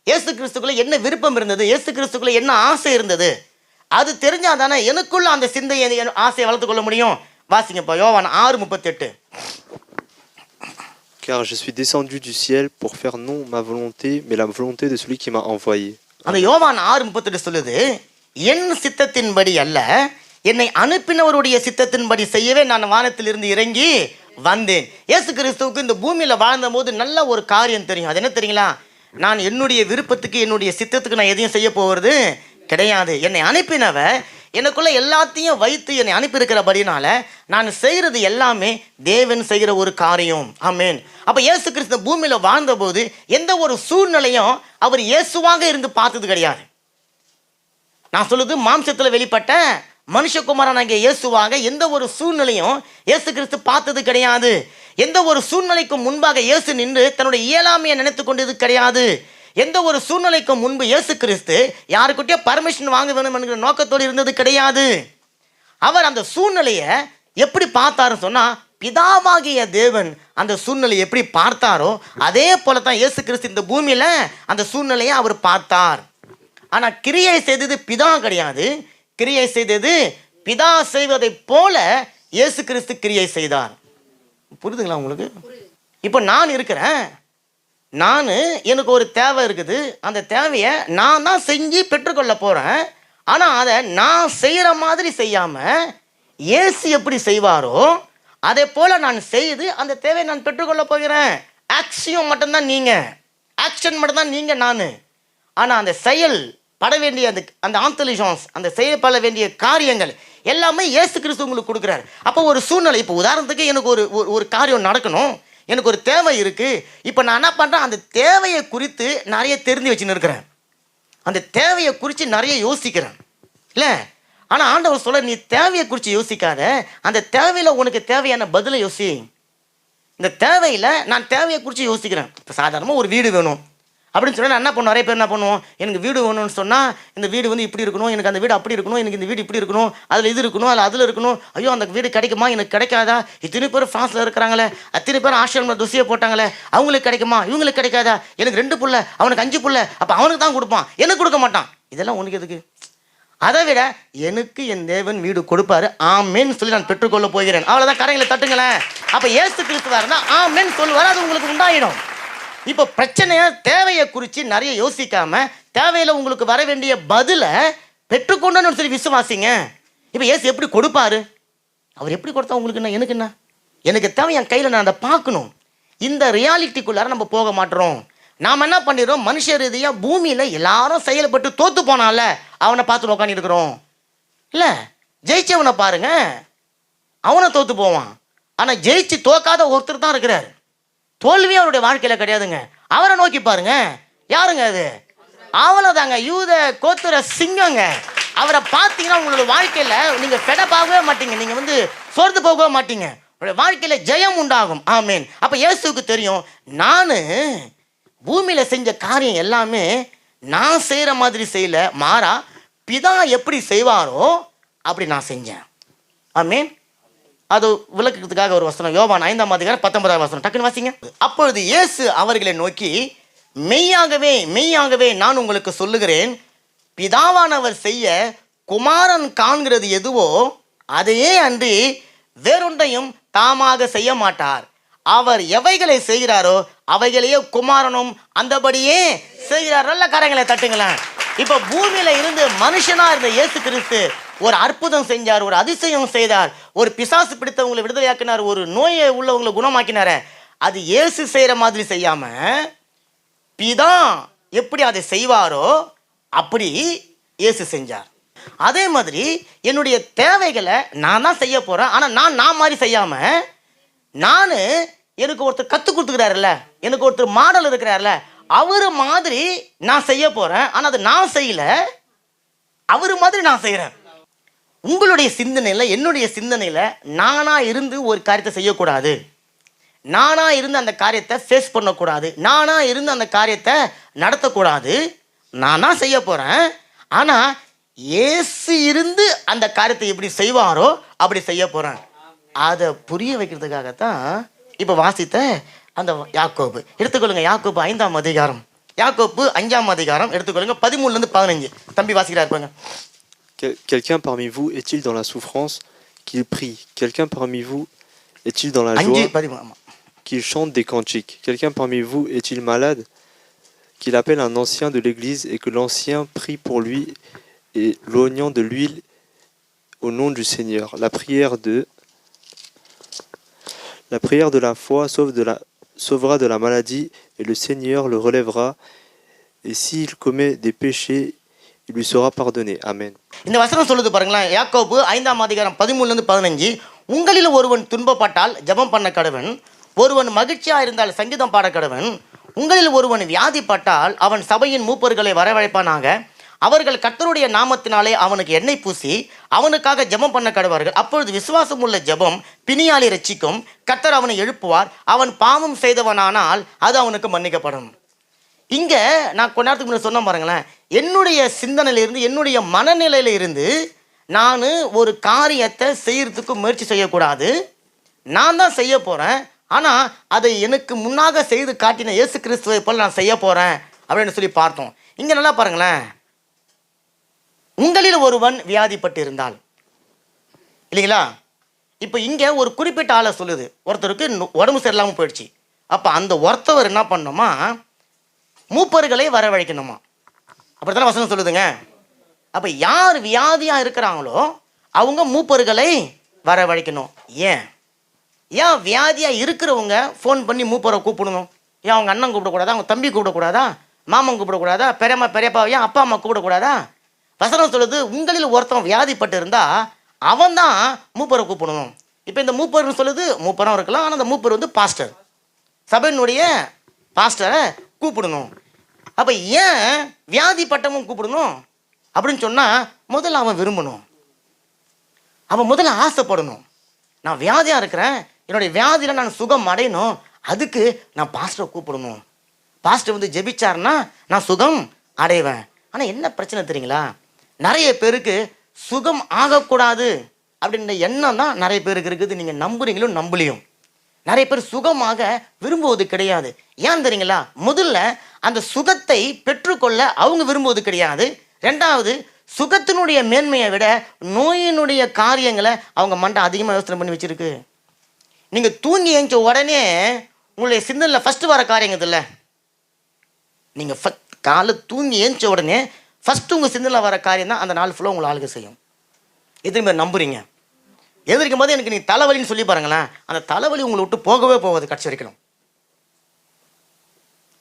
இயேசு கிறிஸ்துக்குள்ள என்ன விருப்பம் இருந்தது, இயேசு கிறிஸ்துக்குள்ள என்ன ஆசை இருந்தது, அது தெரிஞ்சாதானே எனக்குள்ள அந்த சிந்தையை ஆசையை வளர்த்து கொள்ள முடியும். வாசிங்கப்பா யோவான் 6:38. Car je suis descendu du ciel pour faire non ma volonté mais la volonté de celui qui m'a envoyé. அந்த யோவான் 6:38 சொல்லுது, என் சித்தத்தின்படி அல்ல, என்னை அனுப்பினவருடைய சித்தத்தின்படி செய்யவே நான் வானத்திலிருந்து இறங்கி வந்தேன். இயேசு கிறிஸ்துவுக்கு இந்த பூமியில வாழ்ந்த போது நல்ல ஒரு காரியம் தெரியும். அது என்ன தெரியுங்களா, நான் என்னுடைய விருப்பத்துக்கு என்னுடைய சித்தத்துக்கு நான் எதையும் செய்ய போகிறது கிடையாது. என்னை அனுப்பினவ எனக்குள்ள எல்லாத்தையும் வைத்து என்னை அனுப்பியிருக்கிறபடினால நான் செய்கிறது எல்லாமே தேவன் செய்கிற ஒரு காரியம். ஆமேன். அப்போ இயேசு கிறிஸ்து பூமியில வாழ்ந்தபோது எந்த ஒரு சூழ்நிலையும் அவர் இயேசுவாக இருந்து பார்த்தது கிடையாது. நான் சொல்லுது, மாம்சத்தில் வெளிப்பட்ட மனுஷகுமாரனாகிய இயேசுவாக எந்த ஒரு சூழ்நிலையும் இயேசு கிறிஸ்து பார்த்தது கிடையாது. எந்த ஒரு சூழ்நிலைக்கும் முன்பாக இயேசு நின்று தன்னுடைய இயலாமையை நினைத்து கொண்டது கிடையாது. எந்த ஒரு சூழ்நிலைக்கும் முன்பு இயேசு கிறிஸ்து யாருக்கிட்டே பர்மிஷன் வாங்க வேணும் என்கிற நோக்கத்தோடு இருந்தது கிடையாது. அவர் அந்த சூழ்நிலையை எப்படி பார்த்தாருன்னு சொன்னா, பிதாவாகிய தேவன் அந்த சூழ்நிலையை எப்படி பார்த்தாரோ அதே போல தான் இயேசு கிறிஸ்து இந்த பூமியில அந்த சூழ்நிலையை அவர் பார்த்தார். ஆனா கிரியை செய்தது பிதா கிடையாது, கிரியை செய்தது பிதா செய்வதை போல இயேசு கிறிஸ்து கிரியை செய்தார். புரியுதுங்களா உங்களுக்கு? இப்போ நான் இருக்கிறேன், எனக்கு ஒரு தேவை இருக்குது, அந்த தேவையை நான் தான் செஞ்சு பெற்றுக்கொள்ள போகிறேன். ஆனால் அதை நான் செய்கிற மாதிரி செய்யாமல் இயேசு எப்படி செய்வாரோ அதே போல் நான் செய்து அந்த தேவையை நான் பெற்றுக்கொள்ள போகிறேன். ஆக்ஷன் மட்டும்தான் நீங்கள், ஆக்ஷன் மட்டும்தான் நீங்கள், நான். ஆனால் அந்த செயல் பட வேண்டிய அந்த ஆந்தலிஷன்ஸ், அந்த செயல்பட வேண்டிய காரியங்கள் எல்லாமே இயேசு கிறிஸ்து உங்களுக்கு கொடுக்குறாரு. அப்போ ஒரு சூழ்நிலை, இப்போ உதாரணத்துக்கு எனக்கு ஒரு காரியம் நடக்கணும், எனக்கு ஒரு தேவை இருக்குது. இப்போ நான் என்ன பண்ணுறேன், அந்த தேவையை குறித்து நிறைய தெரிஞ்சு வச்சுன்னு இருக்கிறேன், அந்த தேவையை குறித்து நிறைய யோசிக்கிறேன் இல்லை. ஆனால் ஆண்டவர் சொல்ல, நீ தேவையை குறித்து யோசிக்காத, அந்த தேவையில் உனக்கு தேவையான பதிலை யோசி. இந்த தேவையில் நான் தேவையை குறித்து யோசிக்கிறேன். இப்போ சாதாரணமாக ஒரு வீடு வேணும் அப்படின்னு சொன்னால் நான் என்ன பண்ணுவோம், நிறைய பேர் என்ன பண்ணுவோம், எனக்கு வீடு வேணும்னு சொன்னால் இந்த வீடு வந்து இப்படி இருக்கணும், எனக்கு அந்த வீடு அப்படி இருக்கணும், எனக்கு இந்த வீடு இப்படி இருக்கணும், அதில் இது இருக்கணும், அதில் இருக்கணும், ஐயோ அந்த வீடு கிடைக்குமா, எனக்கு கிடைக்காதா, இத்தனை பேர் ஃப்ரான்ஸில் இருக்கிறாங்களே, அத்தனை பேர் ஆஸ்திரேலியா துசியை போட்டாங்களே, அவங்களுக்கு கிடைக்குமா, இவங்களுக்கு கிடைக்காதா, எனக்கு 2 புள்ள, அவனுக்கு 5 புள்ள, அப்போ அவனுக்கு தான் கொடுப்பான், எனக்கு கொடுக்க மாட்டான். இதெல்லாம் உனக்கு எதுக்கு? அதை விட எனக்கு என் தேவன் வீடு கொடுப்பாரு, ஆமேன்னு சொல்லி நான் பெற்றுக்கொள்ள போகிறேன். அவ்வளோதான். கரைகளை தட்டுங்களேன். அப்போ இயேசு கிறிஸ்துவாருன்னா ஆமேன்னு சொல்லுவார், அது உங்களுக்கு உண்டாயிடும். இப்போ பிரச்சனையை தேவையை குறித்து நிறைய யோசிக்காம தேவையில் உங்களுக்கு வர வேண்டிய பதிலை பெற்றுக்கொண்டோன்னு சொல்லி விசுவாசிங்க. இப்போ இயேசு எப்படி கொடுப்பாரு, அவர் எப்படி கொடுத்தா உங்களுக்கு என்ன, எனக்கு என்ன, எனக்கு தேவை என் கையில் நான் அதை பார்க்கணும். இந்த ரியாலிட்டிக்குள்ளார நம்ம போக மாட்டோம். நாம் என்ன பண்ணிடுறோம், மனுஷ ரீதியாக பூமியில் எல்லாரும் செயல்பட்டு தோத்து போனால அவனை பார்த்து உட்காந்து இருக்கிறோம் இல்லை. ஜெயிச்சவனை பாருங்க, அவனை தோத்து போவான். ஆனால் ஜெயிச்சு தோக்காத ஒருத்தர் தான் இருக்கிறார். தோல்வி அவருடைய வாழ்க்கையில் கிடையாதுங்க. அவரை நோக்கி பாருங்க, யாருங்க அது? அவ்வளோதாங்க, யூத கோத்திர சிங்கங்க. அவரை பார்த்தீங்கன்னா உங்களோட வாழ்க்கையில் நீங்கள் ஃபெடப்பாகவே மாட்டீங்க, நீங்கள் வந்து சோர்ந்து போகவே மாட்டீங்க, உங்களுடைய வாழ்க்கையில் ஜெயம் உண்டாகும். ஆமேன். அப்போ இயேசுவுக்கு தெரியும், நான் பூமியில் செஞ்ச காரியம் எல்லாமே நான் செய்கிற மாதிரி செய்யல, மாறா பிதா எப்படி செய்வாரோ அப்படி நான் செஞ்சேன். ஆமென். அது விளக்குறதுக்காக ஒரு வசனம், யோவான் 5:19 டக்குன்னு வாசிங்க. அப்பொழுது இயேசு அவர்களை நோக்கி, மெய்யாகவே மெய்யாகவே நான் உங்களுக்கு சொல்லுகிறேன், பிதாவானவர் செய்ய குமாரன் காண்கிறது எதுவோ அதையே அன்றி வேறொன்றையும் தாமாக செய்ய மாட்டார். அவர் எவைகளை செய்கிறாரோ அவைகளையே குமாரனும் அந்தபடியே செய்கிறார். நல்ல கரங்களை தட்டுங்களேன். இப்போ பூமியில இருந்து மனுஷனா இருந்த இயேசு கிறிஸ்து ஒரு அற்புதம் செஞ்சார், ஒரு அதிசயம் செய்தார், ஒரு பிசாசு பிடித்தவங்களை விடுதலையாக்கினார், ஒரு நோயை உள்ளவங்களை குணமாக்கினார். அது இயேசு செய்கிற மாதிரி செய்யாம பிதா எப்படி அதை செய்வாரோ அப்படி இயேசு செஞ்சார். அதே மாதிரி என்னுடைய தேவைகளை நான் தான் செய்ய போகிறேன். ஆனால் நான் மாதிரி செய்யாமல், நான் எனக்கு ஒருத்தர் கற்றுக் கொடுத்துக்கிறாருல்ல, எனக்கு ஒருத்தர் மாடல் இருக்கிறார்ல, அவர் மாதிரி நான் செய்ய போகிறேன். ஆனால் அது நான் செய்யலை, அவர் மாதிரி நான் செய்கிறேன். உங்களுடைய சிந்தனையில், என்னுடைய சிந்தனையில் நானாக இருந்து ஒரு காரியத்தை செய்யக்கூடாது, நானாக இருந்து அந்த காரியத்தை ஃபேஸ் பண்ணக்கூடாது, நானாக இருந்து அந்த காரியத்தை நடத்தக்கூடாது. நானாக செய்ய போகிறேன். ஆனால் இயேசு இருந்து அந்த காரியத்தை எப்படி செய்வாரோ அப்படி செய்ய போகிறேன். அதை புரிய வைக்கிறதுக்காகத்தான் இப்போ வாசித்த அந்த யாக்கோபு எடுத்துக்கொள்ளுங்க. யாக்கோபு 5ஆம் அதிகாரம், யாக்கோபு 5ஆம் அதிகாரம் எடுத்துக்கொள்ளுங்க, 13-15. தம்பி வாசிக்கிறா இருப்பாங்க. Quelqu'un parmi vous est-il dans la souffrance qu'il prie? Quelqu'un parmi vous est-il dans la joie qu'il chante des cantiques? Quelqu'un parmi vous est-il malade qu'il appelle un ancien de l'église et que l'ancien prie pour lui et l'oignant de l'huile au nom du Seigneur? La prière de la foi sauvera de la maladie et le Seigneur le relèvera, et s'il commet des péchés, il lui sera pardonné. Amen. இந்த வசனம் சொல்லுது பாருங்களேன். யாக்கோபு 5ஆம் அதிகாரம் 13-15. உங்களில் ஒருவன் துன்பப்பட்டால் ஜெபம் பண்ண கடவன், ஒருவன் மகிழ்ச்சியா இருந்தால் சங்கீதம் பாட கடவன். உங்களில் ஒருவன் வியாதிப்பட்டால் அவன் சபையின் மூப்பர்களை வரவழைப்பானாக, அவர்கள் கர்த்தருடைய நாமத்தினாலே அவனுக்கு எண்ணெய் பூசி அவனுக்காக ஜெபம் பண்ண கடவார்கள். அப்பொழுது விசுவாசம் உள்ள ஜெபம் பிணியாளி ரட்சிக்கும், கர்த்தர் அவனை எழுப்புவார். அவன் பாவம் செய்தவனானால் அது அவனுக்கு மன்னிக்கப்படும். இங்கே நான் கொஞ்ச நேரத்துக்கு முன்னாடி சொன்ன பாருங்களேன், என்னுடைய சிந்தனையிலிருந்து, என்னுடைய மனநிலையில இருந்து நான் ஒரு காரியத்தை செய்யறதுக்கு முயற்சி செய்யக்கூடாது, நான் தான் செய்ய போகிறேன். ஆனால் அதை எனக்கு முன்னாக செய்து காட்டின இயேசு கிறிஸ்துவை போல் நான் செய்ய போகிறேன் அப்படின்னு சொல்லி பார்த்தோம். இங்கே நல்லா பாருங்களேன், உங்களில் ஒருவன் வியாதிப்பட்டு இருந்தால் இல்லைங்களா. இப்போ இங்கே ஒரு குறிப்பிட்ட ஆளை சொல்லுது, ஒருத்தருக்கு உடம்பு சரியில்லாமல் போயிடுச்சு. அப்போ அந்த ஒருத்தவர் என்ன பண்ணணுமா, மூப்பர்களை வரவழைக்கணுமா, அப்படித்தானே வசனம் சொல்லுதுங்க. அப்போ யார் வியாதியாக இருக்கிறாங்களோ அவங்க மூப்பர்களை வரவழைக்கணும். ஏன் வியாதியாக இருக்கிறவங்க ஃபோன் பண்ணி மூப்பரை கூப்பிடணும்? ஏன் அவங்க அண்ணன் கூப்பிடக்கூடாதா, அவங்க தம்பி கூப்பிடக்கூடாதா, மாமன் கூப்பிடக்கூடாதா, பெரியம்மா பெரியப்பா, ஏன் அப்பா அம்மா கூப்பிடக்கூடாதா? வசனம் சொல்லுது, உங்களில் ஒருத்தன் வியாதிப்பட்டு இருந்தால் அவன் தான் மூப்பரை கூப்பிடணும். இப்போ இந்த மூப்பர்னு சொல்லுது, மூப்பராக இருக்கலாம், ஆனால் அந்த மூப்பர் வந்து பாஸ்டர், சபையினுடைய பாஸ்டரை கூப்பிடணும். அப்போ ஏன் வியாதிப்பட்டவன் கூப்பிடணும் அப்படின்னு சொன்னால், முதல்ல அவன் விரும்பணும், அவன் முதல்ல ஆசைப்படணும். நான் வியாதியாக இருக்கிறேன், என்னுடைய வியாதியில் நான் சுகம் அடையணும், அதுக்கு நான் பாஸ்டரை கூப்பிடணும். பாஸ்டர் வந்து ஜெபிச்சார்னா நான் சுகம் அடைவேன். ஆனால் என்ன பிரச்சனை தெரியுங்களா, நிறைய பேருக்கு சுகம் ஆகக்கூடாது அப்படின்ற எண்ணம் தான் நிறைய பேருக்கு இருக்குது. நீங்கள் நம்புறீங்களும் நம்பலையும், நிறைய பேர் சுகமாக விரும்புவது கிடையாது. ஏன் தெரியுங்களா, முதல்ல அந்த சுகத்தை பெற்றுக்கொள்ள அவங்க விரும்புவது கிடையாது. ரெண்டாவது, சுகத்தினுடைய மேன்மையை விட நோயினுடைய காரியங்களை அவங்க மண்டை அதிகமாக யோசனை பண்ணி வச்சிருக்கு. நீங்கள் தூங்கி எழுந்த உடனே உங்களுடைய சிந்தனையில் ஃபஸ்ட்டு வர காரியங்க இல்லை, நீங்கள் காலை தூங்கி எழுந்த உடனே ஃபஸ்ட்டு உங்கள் சிந்தனையில் வர காரியம் தான் அந்த நாள் ஃபுல்லாக உங்களை ஆளுக செய்யும். எத்தனை பேர் நம்புறீங்க? எதிர்க்கும் போது எனக்கு நீ தலைவலின்னு சொல்லி பாருங்களேன், அந்த தலைவலி உங்களை விட்டு போகவே போகாது கடைசி வரைக்கும்.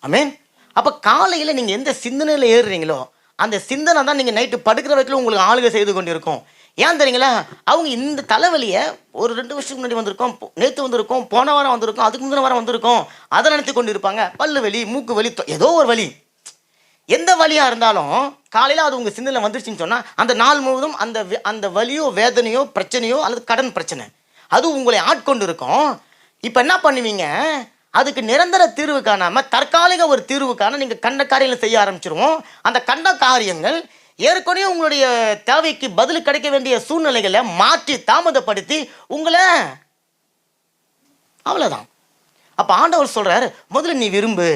ஆமென். அப்போ காலையில் நீங்கள் எந்த சிந்தனையில் ஏறுறீங்களோ அந்த சிந்தனை தான் நீங்கள் நைட்டு படுக்கிற வரைக்கும் உங்களுக்கு ஆளுகை செய்து கொண்டு இருக்கும். ஏன் தெரியுங்களா, அவங்க இந்த தலைவலியை ஒரு 2 வருஷத்துக்கு முன்னாடி வந்திருக்கோம், நேற்று வந்திருக்கோம், போன வாரம் வந்திருக்கோம், அதுக்கு முந்தின வாரம் வந்திருக்கோம், அதை நினைத்து கொண்டு இருப்பாங்க. பல்லு வலி, மூக்கு வலி, ஏதோ ஒரு வலி, எந்த வலியாக இருந்தாலும் காலையில் அது உங்கள் சிந்தனையில் வந்துருச்சுன்னு சொன்னால் அந்த நாள் முழுவதும் அந்த வலியோ வேதனையோ பிரச்சனையோ அல்லது கடன் பிரச்சனை அது உங்களை ஆட்கொண்டு இருக்கும். இப்போ என்ன பண்ணுவீங்க, அதுக்கு நிரந்தர தீர்வு காணாமல் தற்காலிக ஒரு தீர்வு காண நீங்கள் கண்ட காரியங்களை செய்ய ஆரம்பிச்சிருவோம். அந்த கண்ட காரியங்கள் ஏற்கனவே உங்களுடைய தேவைக்கு பதில் கிடைக்க வேண்டிய சூழ்நிலைகளை மாற்றி தாமதப்படுத்தி உங்களை அவ்வளோதான். அப்போ ஆண்டவர் சொல்கிறார், முதல்ல நீ விரும்பு.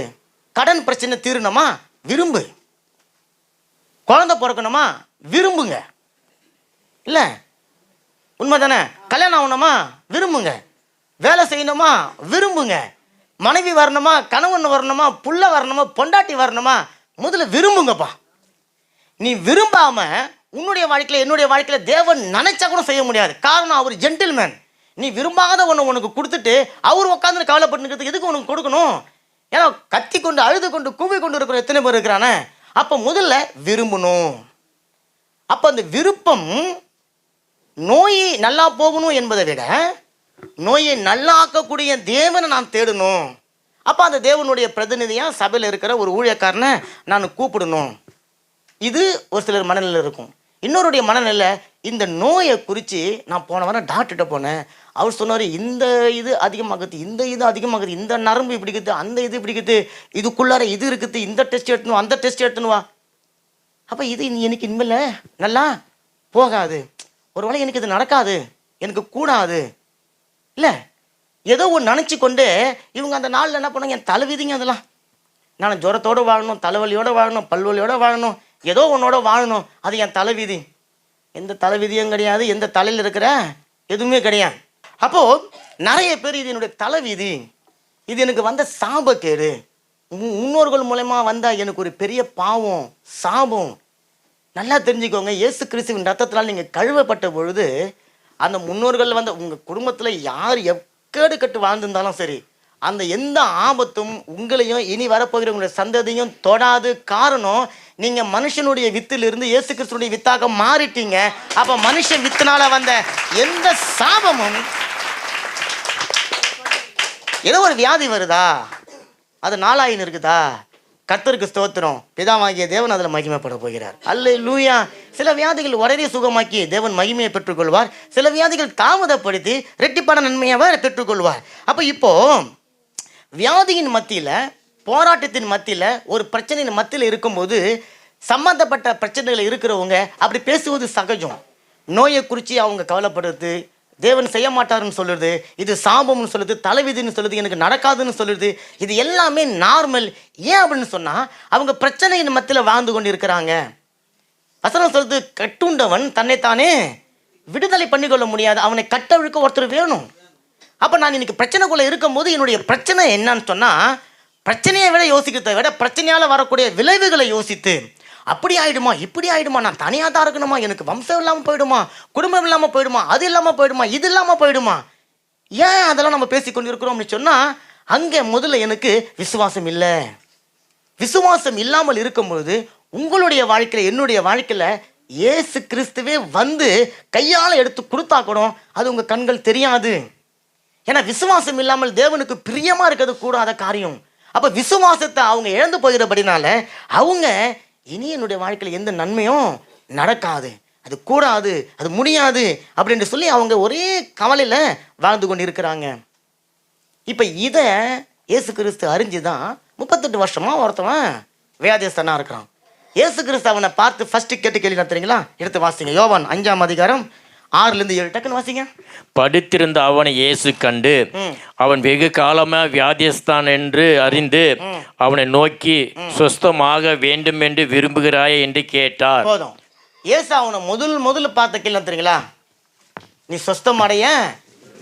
கடன் பிரச்சனை தீரணுமா? விரும்பு. குழந்தை பிறக்கணுமா? விரும்புங்க. இல்லை உண்மை தானே? கல்யாணம் ஆகணுமா? விரும்புங்க. வேலை செய்யணுமா? விரும்புங்க. மனைவி வரணுமா? கணவன் வரணுமா? புள்ள வரணுமா? பொண்டாட்டி வரணுமா? முதல்ல விரும்புங்கப்பா. நீ விரும்பாம உன்னுடைய வாழ்க்கையில் என்னுடைய வாழ்க்கையில் தேவன் நினைச்சா கூட செய்ய முடியாது. காரணம், அவர் ஜென்டில்மேன். நீ விரும்பாத ஒன்று உனக்கு கொடுத்துட்டு அவர் உட்காந்து கவலைப்பட்டுக்கிறதுக்கு எதுக்கு உனக்கு கொடுக்கணும்? ஏன்னா கத்தி கொண்டு அழுது கொண்டு கூவி கொண்டு இருக்கிற எத்தனை பேர் இருக்கிறானே. அப்போ முதல்ல விரும்பணும். அப்போ அந்த விருப்பம் நோய் நல்லா போகணும் என்பதை விட நோயை நல்லா ஆக்கக்கூடிய தேவனை நான் தேடணும். அப்போ அந்த தேவனுடைய பிரதிநிதியாக சபையில் இருக்கிற ஒரு ஊழியக்காரனை நான் கூப்பிடணும். இது ஒரு சிலர் மனநிலை இருக்கும். இன்னொருடைய மனநிலை, இந்த நோயை குறித்து நான் போன வாரம் டாக்டர்கிட்ட போனேன். அவர் சொன்னார், இந்த இது அதிகமாகுது, இந்த இது அதிகமாகுது, இந்த நரம்பு இப்படிக்குது, அந்த இது இப்படிக்குது, இதுக்குள்ளார இது இருக்குது, இந்த டெஸ்ட் எடுத்துனுவா, அந்த டெஸ்ட் எடுத்துனுவா. அப்போ இது எனக்கு இனிமேல் நல்லா போகாது, ஒரு வேளை எனக்கு இது நடக்காது, எனக்கு கூடாது. இல்லை ஏதோ ஒன்று நினச்சி கொண்டு இவங்க அந்த நாளில் என்ன பண்ணுவாங்க, என் தலைவிதிங்க அதெல்லாம். நான் ஜுரத்தோடு வாழணும், தலைவலியோடு வாழணும், பல்வலியோடு வாழணும், ஏதோ உன்னோட வாழணும், அது என் தலைவிதி. எந்த தலைவிதியும் கிடையாது, எந்த தலையில் இருக்கிற எதுவுமே கிடையாது. அப்போது நிறைய பேர் இது என்னுடைய தலைவிதி, இது எனக்கு வந்த சாபக்கேடு, முன்னோர்கள் மூலமா வந்தால் எனக்கு ஒரு பெரிய பாவம் சாபம். நல்லா தெரிஞ்சுக்கோங்க, இயேசு கிறிஸ்துவின் ரத்தத்தினால் நீங்கள் கழுவப்பட்ட பொழுது அந்த முன்னோர்கள் வந்த உங்கள் குடும்பத்தில் யார் எக்கேடு கட்டு வாழ்ந்திருந்தாலும் சரி, அந்த எந்த ஆபத்தும் உங்களையும் இனி வரப்போகிற உங்களுடைய சந்ததியும் தொடாது. காரணம், நீங்கள் மனுஷனுடைய வித்திலிருந்து இயேசு கிறிஸ்துடைய வித்தாக மாறிட்டீங்க. அப்போ மனுஷன் வித்தினால வந்த எந்த சாபமும், ஏதோ ஒரு வியாதி வருதா, அது நாளாயின்னு இருக்குதா, கர்த்தருக்கு ஸ்தோத்திரம், பிதாவாகிய தேவன் அதில் மகிமைப்பட போகிறார். அல்லேலூயா. சில வியாதிகள் உடனே சுகமாக்கி தேவன் மகிமையை பெற்றுக்கொள்வார். சில வியாதிகள் தாமதப்படுத்தி ரெட்டிப்பான நன்மையை பெற்றுக்கொள்வார். அப்போ இப்போ வியாதியின் மத்தியில், போராட்டத்தின் மத்தியில், ஒரு பிரச்சனையின் மத்தியில் இருக்கும்போது சம்மந்தப்பட்ட பிரச்சனைகள் இருக்கிறவங்க அப்படி பேசுவது சகஜம். நோயை குறித்து அவங்க கவலைப்படுறது, தேவன் செய்ய மாட்டாருன்னு சொல்லுறது, இது சாபம்னு சொல்லுது, தலைவிதின்னு சொல்லுது, எனக்கு நடக்காதுன்னு சொல்லுது, இது எல்லாமே நார்மல். ஏன் அப்படின்னு சொன்னால் அவங்க பிரச்சனையின் மத்தியில் வாழ்ந்து கொண்டு இருக்கிறாங்க. வசனம் சொல்லுது, கட்டுண்டவன் தன்னைத்தானே விடுதலை பண்ணிக்கொள்ள முடியாது, அவனை கட்டவிழ்க்க ஒருத்தர் வேணும். அப்போ நான் இன்னைக்கு பிரச்சனைக்குள்ளே இருக்கும்போது என்னுடைய பிரச்சனை என்னன்னு சொன்னால், பிரச்சனையை விட யோசிக்கிறதை விட பிரச்சனையால் வரக்கூடிய விளைவுகளை யோசித்து, அப்படி ஆகிடுமா, இப்படி ஆகிடுமா, நான் தனியாக தான் இருக்கணுமா, எனக்கு வம்சம் இல்லாமல் போயிடுமா, குடும்பம் இல்லாமல் போயிடுமா, அது இல்லாமல் போயிடுமா, இது இல்லாமல் போயிடுமா, ஏன் அதெல்லாம் நம்ம பேசிக்கொண்டு இருக்கிறோம் அப்படின்னு சொன்னால், அங்கே முதல்ல எனக்கு விசுவாசம் இல்லை. விசுவாசம் இல்லாமல் இருக்கும்பொழுது உங்களுடைய வாழ்க்கையில், என்னுடைய வாழ்க்கையில் இயேசு கிறிஸ்துவே வந்து கையால் எடுத்து கொடுத்தா கூட அது உங்கள் கண்கள் தெரியாது. ஏன்னா விசுவாசம் இல்லாமல் தேவனுக்கு பிரியமாக இருக்கிறது கூடாத காரியம். அப்போ விசுவாசத்தை அவங்க இழந்து போகிறபடினால அவங்க இனி என்னுடைய வாழ்க்கையில் எந்த நன்மையும் நடக்காது, அது கூடாது, அது முடியாது அப்படின்னு சொல்லி அவங்க ஒரே கவலையில் வாழ்ந்து கொண்டு இருக்கிறாங்க. இப்போ இதை இயேசு கிறிஸ்து அறிஞ்சு தான் 38 வருஷமாக ஒருத்தவன் வியாதிஸ்தனாக இருக்கிறான். இயேசு கிறிஸ்து அவனை பார்த்து ஃபஸ்ட்டு கேட்டு கேள்வி நடத்துறீங்களா? எடுத்து வாசிங்க. யோவான் 5:6-7 டக்குன்னு வாசிங்க. படுத்திருந்த அவனை இயேசு கண்டு அவன் வெகு காலமாக வியாதிஸ்தான் என்று அறிந்து அவனை நோக்கி, சுஸ்தமாக வேண்டும் என்று விரும்புகிறாய் என்று கேட்டார். போதும். இயேசு அவனை முதல்ல பார்த்த கேள்வி தெரியுங்களா? நீ சுஸ்தம் அடைய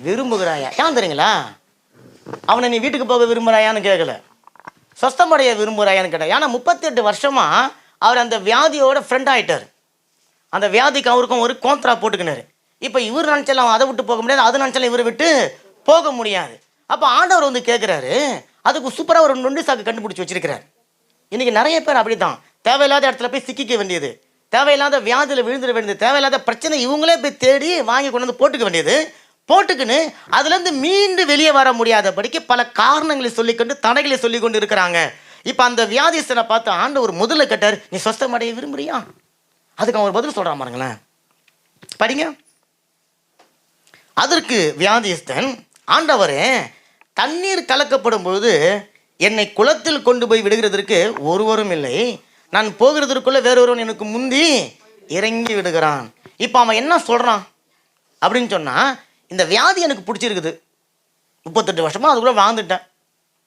விரும்புகிறாயா? ஏன் தெரியுங்களா? அவனை நீ வீட்டுக்கு போக விரும்புகிறாயான்னு கேட்கல, சுஸ்தம் அடைய விரும்புகிறாயான்னு கேட்டார். ஏன்னா 38 வருஷமா அவர் அந்த வியாதியோட ஃப்ரெண்ட் ஆகிட்டார். அந்த வியாதிக்கு அவருக்கும் ஒரு கோந்த்ரா போட்டுக்கினாரு. இப்போ இவர் நினச்சாலும் அதை விட்டு போக முடியாது, அது நினச்சாலும் இவரை விட்டு போக முடியாது. அப்போ ஆண்டவர் வந்து கேட்குறாரு, அதுக்கு சூப்பராக ஒரு நொண்டி சாக்கு கண்டுபிடிச்சி வச்சிருக்கிறார். இன்றைக்கி நிறைய பேர் அப்படி தான் தேவையில்லாத இடத்துல போய் சிக்கிக்க வேண்டியது, தேவையில்லாத வியாதியில் விழுந்துட வேண்டியது, தேவையில்லாத பிரச்சனை இவங்களே போய் தேடி வாங்கி கொண்டு வந்து போட்டுக்க வேண்டியது, போட்டுக்குன்னு அதுலேருந்து மீண்டு வெளியே வர முடியாதபடிக்கு பல காரணங்களை சொல்லிக்கொண்டு தடைகளை சொல்லி கொண்டு இருக்கிறாங்க. இப்போ அந்த வியாதிஸ்தனை பார்த்து ஆண்டவர் முதல்ல கேட்டார், நீ சொஸ்தமடைய விரும்புறியா? அதுக்கு அவன் ஒரு பதில் சொல்கிறான் பாருங்களேன், படிங்க. அதற்கு வியாதிஸ்தன், ஆண்டவரே தண்ணீர் கலக்கப்படும் பொழுது என்னை குளத்தில் கொண்டு போய் விடுகிறதற்கு ஒருவரும் இல்லை, நான் போகிறதற்குள்ள வேறொருவன் எனக்கு முந்தி இறங்கி விடுகிறான். இப்போ அவன் என்ன சொல்கிறான் அப்படின்னு சொன்னால், இந்த வியாதி எனக்கு பிடிச்சிருக்குது, 38 வருஷமாக அது கூட வாழ்ந்துட்டேன்,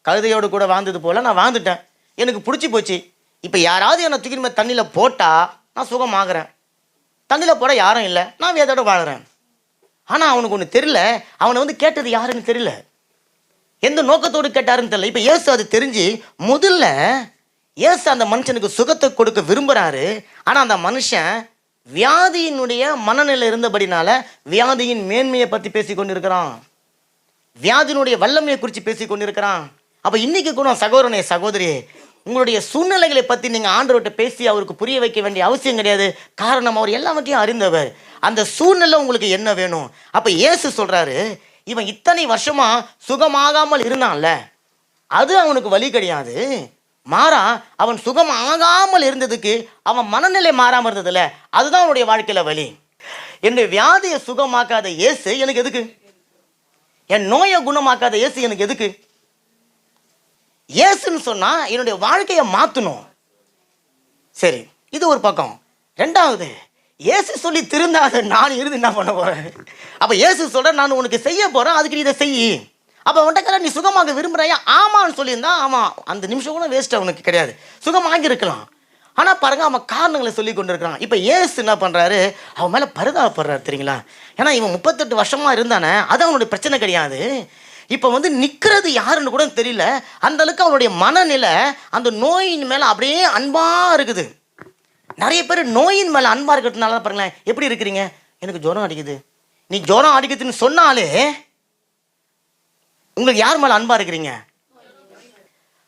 கழுதையோடு கூட வாழ்ந்தது போல் நான் வாழ்ந்துட்டேன், எனக்கு பிடிச்சி போச்சு. இப்போ யாராவது என்னை தூக்கி தண்ணியில் போட்டால் நான் சுகமாகறேன், தண்ணியில் போட யாரும் இல்லை, நான் வேதோட வாழறேன். ஆனால் அவனுக்கு ஒன்று தெரியல, அவனை வந்து கேட்டது யாருன்னு தெரியல, எந்த நோக்கத்தோடு கேட்டாருன்னு தெரியல. இப்போ இயேசு அது தெரிஞ்சு முதல்ல இயேசு அந்த மனுஷனுக்கு சுகத்தை கொடுக்க விரும்புகிறாரு. ஆனால் அந்த மனுஷன் வியாதியினுடைய மனநிலை இருந்தபடினால வியாதியின் மேன்மையை பற்றி பேசி கொண்டிருக்கிறான், வியாதியினுடைய வல்லமையை குறித்து பேசி கொண்டிருக்கிறான். அப்போ இன்னைக்கு கூட சகோதரனே சகோதரியே, உங்களுடைய சூழ்நிலைகளை பற்றி நீங்கள் ஆண்டவர்கிட்ட பேசி அவருக்கு புரிய வைக்க வேண்டிய அவசியம் கிடையாது. காரணம், அவர் எல்லாவற்றையும் அறிந்தவர். அந்த சூழ்நிலை உங்களுக்கு என்ன வேணும்? அப்போ இயேசு சொல்கிறாரு, இவன் இத்தனை வருஷமா சுகமாகாமல் இருந்தான்ல, அது அவனுக்கு வலி கிடையாது. மாறா அவன் சுகம் ஆகாமல் இருந்ததுக்கு அவன் மனநிலை மாறாமல் இருந்ததில்ல, அதுதான் அவனுடைய வாழ்க்கையில் வலி. என்னுடைய வியாதியை சுகமாக்காத இயேசு எனக்கு எதுக்கு? என் நோயை குணமாக்காத இயேசு எனக்கு எதுக்கு? இயேசுன்னு சொன்னால் என்னுடைய வாழ்க்கையை மாற்றணும். சரி, இது ஒரு பக்கம். ரெண்டாவது, இயேசு சொல்லி திருந்தாத நான் இருந்து என்ன பண்ண போகிறேன்? அப்போ இயேசு சொல்கிற, நான் உனக்கு செய்ய போகிறேன், அதுக்கு நீ இதை செய். அப்போ அவன்கிட்ட நீ சுகமாக விரும்புகிறாயா? ஆமான்னு சொல்லியிருந்தா ஆமாம், அந்த நிமிஷம் கூட வேஸ்ட் அவனுக்கு கிடையாது, சுகமாகி இருக்கலாம். ஆனால் பாருங்க, அவன் காரணங்களை சொல்லி கொண்டு இருக்கிறான். இப்போ இயேசு என்ன பண்ணுறாரு? அவன் மேலே பரிதாபப்படுறாரு, தெரியுங்களா? ஏன்னா இவன் 38 வருஷமாக இருந்தானே, அது அவனுடைய பிரச்சனை கிடையாது. இப்போ வந்து நிற்கிறது யாருன்னு கூட தெரியல, அந்த அளவுக்கு அவனுடைய மனநிலை அந்த நோயின் மேலே அப்படியே அன்பாக இருக்குது. நிறைய பேர் நோயின் மேலே அன்பாக இருக்கிறதுனால பாருங்களேன், எப்படி இருக்கிறீங்க? எனக்கு ஜுரம் அடிக்குது. நீ ஜுரம் அடிக்குதுன்னு சொன்னாலே உங்களுக்கு யார் மேலே அன்பாக இருக்கிறீங்க?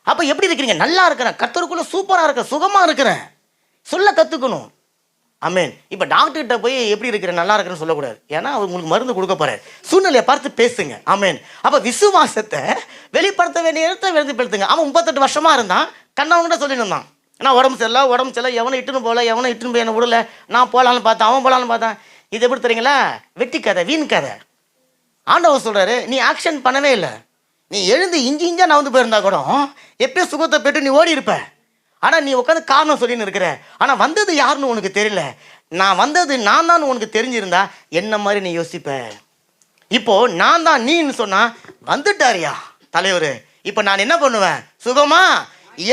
அப்போ எப்படி இருக்கிறீங்க? நல்லா இருக்கிறேன், கர்த்தருக்குள்ள சூப்பராக இருக்கிறேன், சுகமாக இருக்கிறேன் சொல்ல கற்றுக்கணும். ஆமென். இப்போ டாக்டர்கிட்ட போய் எப்படி இருக்கிறேன், நல்லா இருக்கிறேன்னு சொல்லக்கூடாது. ஏன்னா அவர் உங்களுக்கு மருந்து கொடுக்க போகிறார். சூழ்நிலையை பார்த்து பேசுங்க. ஆமென். அப்போ விசுவாசத்தை வெளிப்படுத்த வேண்டிய இடத்தை வெளிப்படுத்துங்க. அவன் 38 வருஷமாக இருந்தான், கண்ணவங்கிட்ட சொல்லிட்டு இருந்தான், நான் உடம்பு சரியில்லை, எவனை இட்டுன்னு போகல, எவனை இட்டுன்னு போய் என்னை விடல, நான் போகலான்னு பார்த்தேன், அவன் போகலான்னு பார்த்தேன். இது எப்படி தெரியுங்களா? வெட்டி கதை, வீண் கதை. ஆண்டவர் சொல்கிறாரு, நீ ஆக்ஷன் பண்ணவே இல்லை, நீ எழுந்து இஞ்சா நான் வந்து போயிருந்தா கூட எப்பயும் சுகத்தை பெற்று நீ ஓடி இருப்ப. ஆனால் நீ உட்காந்து காரணம் சொல்லின்னு இருக்கிற. ஆனால் வந்தது யாருன்னு உனக்கு தெரியல. நான் வந்தது நான் தான் உனக்கு தெரிஞ்சிருந்தா என்ன மாதிரி நீ யோசிப்ப. இப்போ நான் தான் நீன்னு சொன்னா வந்துட்டாரியா தலைவர், இப்போ நான் என்ன பண்ணுவேன்? சுகமா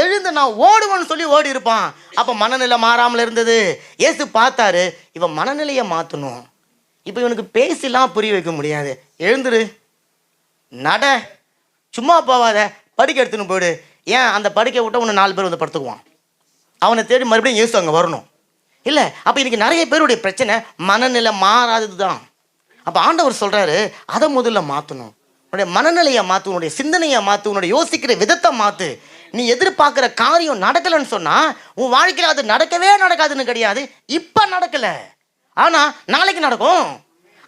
எழுந்து நான் ஓடுவேன்னு சொல்லி ஓடி இருப்பான். அப்போ மனநிலை மாறாமல் இருந்தது. இயேசு பார்த்தாரு, இவன் மனநிலையை மாற்றணும். இப்போ இவனுக்கு பேசிலாம் புரிய வைக்க முடியாது. எழுந்துரு, நட, சும்மா போவாத, படுக்கை எடுத்துன்னு போயிடு. ஏன் அந்த படுக்கை விட்ட உன்னை 4 பேர் வந்து படுத்துக்குவான். அவனை தேடி மறுபடியும் இயேசு அங்கே வரணும் இல்லை? அப்போ இன்றைக்கி நிறைய பேருடைய பிரச்சனை மனநிலை மாறாதது தான். அப்போ ஆண்டவர் சொல்கிறாரு, அதை முதல்ல மாற்றணும். உன்னுடைய மனநிலையை மாற்று, உன்னுடைய சிந்தனையை மாற்று, உன்னுடைய யோசிக்கிற விதத்தை மாற்று. நீ எதிர்பார்க்குற காரியம் நடக்கலைன்னு சொன்னால் உன் வாழ்க்கையில் அது நடக்கவே நடக்காதுன்னு கிடையாது. இப்போ நடக்கலை, ஆனால் நாளைக்கு நடக்கும்.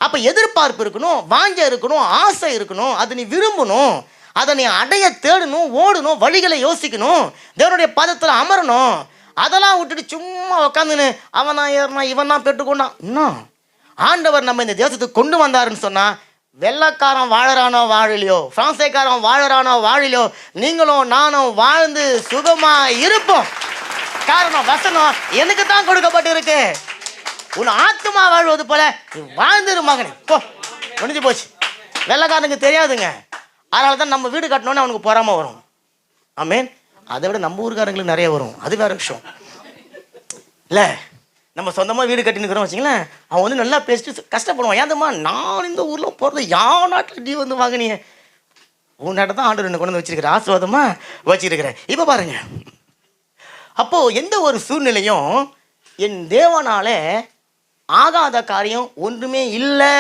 அப்போ எதிர்பார்ப்பு இருக்கணும், வாஞ்சை இருக்கணும், ஆசை இருக்கணும், அது நீ விரும்பணும், அதை நீ அடைய தேடணும், ஓடணும், வழிகளை யோசிக்கணும், தேவனுடைய பதத்தில் அமரணும். அதெல்லாம் விட்டுட்டு சும்மா உட்காந்துன்னு அவன் தான் ஏறினா, இவன் தான் பெற்றுக்கொண்டான். இன்னும் ஆண்டவர் நம்ம இந்த தேசத்துக்கு கொண்டு வந்தாருன்னு சொன்னால், வெள்ளைக்காரன் வாழறானோ வாழலையோ, பிரான்சேக்காரன் வாழறானோ வாழலையோ, நீங்களும் நானும் வாழ்ந்து சுகமாக இருப்போம். காரணம், வசனம் எனக்கு தான் கொடுக்கப்பட்டு இருக்கு. உன் ஆத்மா வாழ்வது போல நீ வாழ்ந்துரு மகனே, போ, முடிஞ்சு போச்சு. வெள்ளைக்காரனுக்கு தெரியாதுங்க, அதனால தான் நம்ம வீடு கட்டணுன்னு அவனுக்கு பொறாம வரும். ஆமேன். அதை விட நம்ம ஊருக்காரங்களுக்கு நிறைய வரும், அது வேற விஷயம் இல்லை. நம்ம சொந்தமாக வீடு கட்டினுக்கிறோம் வச்சிங்களேன், அவன் வந்து நல்லா பேசிட்டு கஷ்டப்படுவான். ஏந்தம்மா நான் இந்த ஊரில் போகிறது யார் நாட்டில் நீ வந்து வாங்கினிய, உன் நாட்டை தான் ஆண்டவர் என்ன கொண்டு வந்து வச்சிருக்கிற, ஆசீர்வாதமாக வச்சிருக்கிறேன். இப்போ பாருங்க, அப்போது எந்த ஒரு சூழ்நிலையும் என் தேவனால ஆகாத காரியம் ஒன்றுமே இல்லை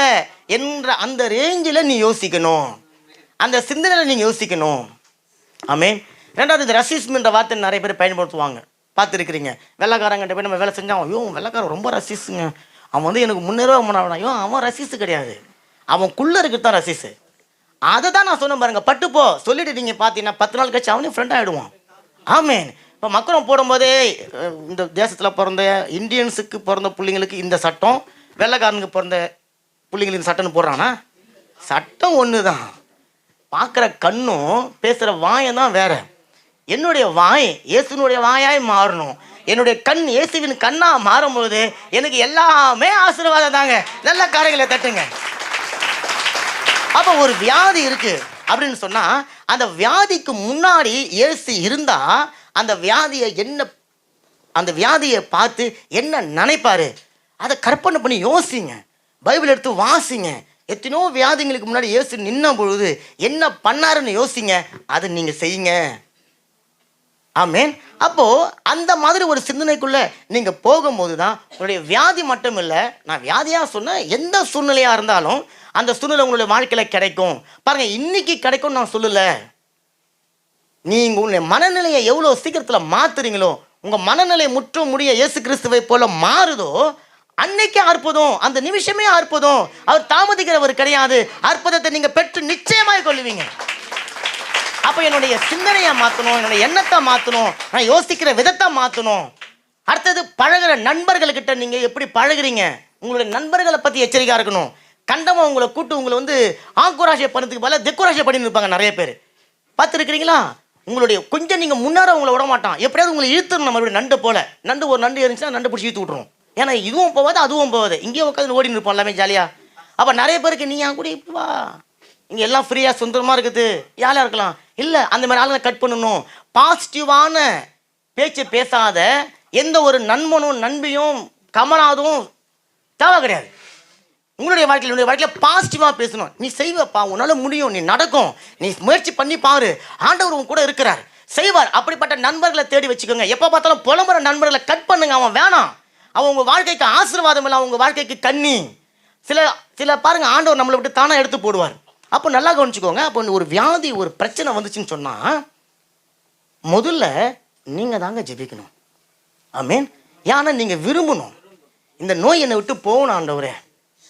என்ற அந்த ரேஞ்சில் நீ யோசிக்கணும், அந்த சிந்தனையில் நீங்கள் யோசிக்கணும். ஆமேன். ரெண்டாவது, இந்த ரசிஸ்ம்ன்ற வார்த்தை நிறைய பேர் பயன்படுத்துவாங்க, பார்த்துருக்கிறீங்க. வெள்ளைக்காரங்கிட்ட போய் நம்ம வேலை செஞ்சால், ஐயோ வெள்ளைக்காரன் ரொம்ப ரசிஸுங்க, அவன் வந்து எனக்கு முன்னேறவே முன்னாடி, ஐயோ அவன் ரசிஸு கிடையாது, அவனுக்குள்ளே இருக்கிறது தான் ரசிஸு. அதை தான் நான் சொன்னேன் பாருங்க, பட்டுப்போ சொல்லிட்டு நீங்கள் பார்த்தீங்கன்னா 10 நாள் கழிச்சு அவனே ஃப்ரெண்ட் ஆகிடுவான். ஆமேன். இப்போ மக்களும் போடும்போதே இந்த தேசத்தில் பிறந்த இந்தியன்ஸுக்கு பிறந்த பிள்ளைங்களுக்கு இந்த சட்டம், வெள்ளைக்காரனுக்கு பிறந்த பிள்ளைங்களுக்கு இந்த சட்டம்னு போடுறான்னா, சட்டம் ஒன்று தான். பார்க்குற கண்ணும் பேசுகிற வாயம் தான் வேற. என்னுடைய வாய் இயேசுனுடைய வாயாய் மாறணும். என்னுடைய கண் இயேசுவின் கண்ணாக மாறும்போது எனக்கு எல்லாமே ஆசீர்வாதம் தாங்க. நல்ல காரியங்களை தட்டுங்க. அப்போ ஒரு வியாதி இருக்கு அப்படின்னு சொன்னா அந்த வியாதிக்கு முன்னாடி இயேசு இருந்தா அந்த வியாதியை பார்த்து என்ன நினைப்பாரு அதை கற்பனை பண்ணி யோசிங்க. பைபிள் எடுத்து வாசிங்க. எத்தனையோ வியாதிங்களுக்கு முன்னாடி இயேசு நின்ன பொழுது என்ன பண்ணாருன்னு யோசிங்க. அதை நீங்க செய்யுங்க. ஆமேன். அப்போ அந்த மாதிரி ஒரு சிந்தனைக்குள்ள நீங்க போகும்போது தான் உங்களுடைய வியாதி மட்டும் இல்லை, நான் வியாதியா சொன்ன எந்த சூழ்நிலையா இருந்தாலும் அந்த சூழ்நிலை உங்களுடைய வாழ்க்கையில கிடைக்கும். பாருங்க, இன்னைக்கு கிடைக்கும் நான் சொல்லல. நீங்க உங்களுடைய மனநிலையை எவ்வளவு சீக்கிரத்துல மாத்துறீங்களோ, உங்க மனநிலை முற்றும் முடிய இயேசு கிறிஸ்துவை போல மாறுதோ, அன்னைக்கு அற்புதம், அந்த நிமிஷமே அற்புதம். அவர் தாமதிக்கிறவர் கிடையாது. அற்புதத்தை நீங்க பெற்று நிச்சயமாய் கொள்ளுவீங்க. அப்ப என்னுடைய சிந்தனையை மாற்றணும், என்னுடைய எண்ணத்தை மாற்றணும், நான் யோசிக்கிற விதத்தை மாற்றணும். அடுத்தது பழகிற நண்பர்கள்கிட்ட நீங்க எப்படி பழகுறீங்க, உங்களுடைய நண்பர்களை பத்தி எச்சரிக்கையா இருக்கணும். கண்டமா உங்களை கூட்டு உங்களை ஆங்குராசியை பண்ணதுக்கு பதிலாக தெக்குராசியை பண்ணி இருப்பாங்க நிறைய பேர். பார்த்துருக்கிறீங்களா? உங்களுடைய கொஞ்சம் நீங்க முன்னார உங்களை விட மாட்டான். எப்படியாவது உங்களை இழுத்துணும். நம்மளுடைய நண்டு போல ஒரு நண்டு இருந்துச்சுன்னா நண்டு பிடிச்சி இழுத்து விட்டுரும். ஏன்னா இதுவும் போவாது அதுவும் போவாது. இங்கேயே உட்காந்து ஓடின்னு இருப்போம் எல்லாமே ஜாலியா. அப்ப நிறைய பேருக்கு நீ என் கூட இப்படி வா, இங்க எல்லாம் ஃப்ரீயா சுந்தரமா இருக்குது, யாரா இருக்கலாம். இல்ல, அந்த மாதிரி ஆளுங்களை கட் பண்ணணும். பாசிட்டிவான பேச்சு பேசாத எந்த ஒரு நண்பனும் நண்பியும் கமலாதும் தேவை கிடையாது. உங்களுடைய வாழ்க்கையில் பாசிட்டிவா பேசணும். நீ செய்வப்பா, உன்னால முடியும், நீ நடக்கும், நீ முயற்சி பண்ணி பாரு, ஆண்டவர் உன் கூட இருக்கிறார், செய்வார். அப்படிப்பட்ட நண்பர்களை தேடி வச்சுக்கோங்க. எப்ப பார்த்தாலும் புலம்புற நண்பர்களை கட் பண்ணுங்க. அவன் வேணாம். அவன் உங்க வாழ்க்கைக்கு ஆசீர்வாதம் இல்லை, உங்க வாழ்க்கைக்கு கண்ணி. சில பாருங்க, ஆண்டவர் நம்மளை விட்டு தானா எடுத்து போடுவார். அப்போ நல்லா கவனிச்சுக்கோங்க. அப்போ ஒரு வியாதி ஒரு பிரச்சனை வந்துச்சுன்னு சொன்னா முதல்ல நீங்க தாங்க ஜெபிக்கணும். ஆமேன். ஏன்னா நீங்க விரும்பணும் இந்த நோய் என்னை விட்டு போகணும் ஆண்டவரே.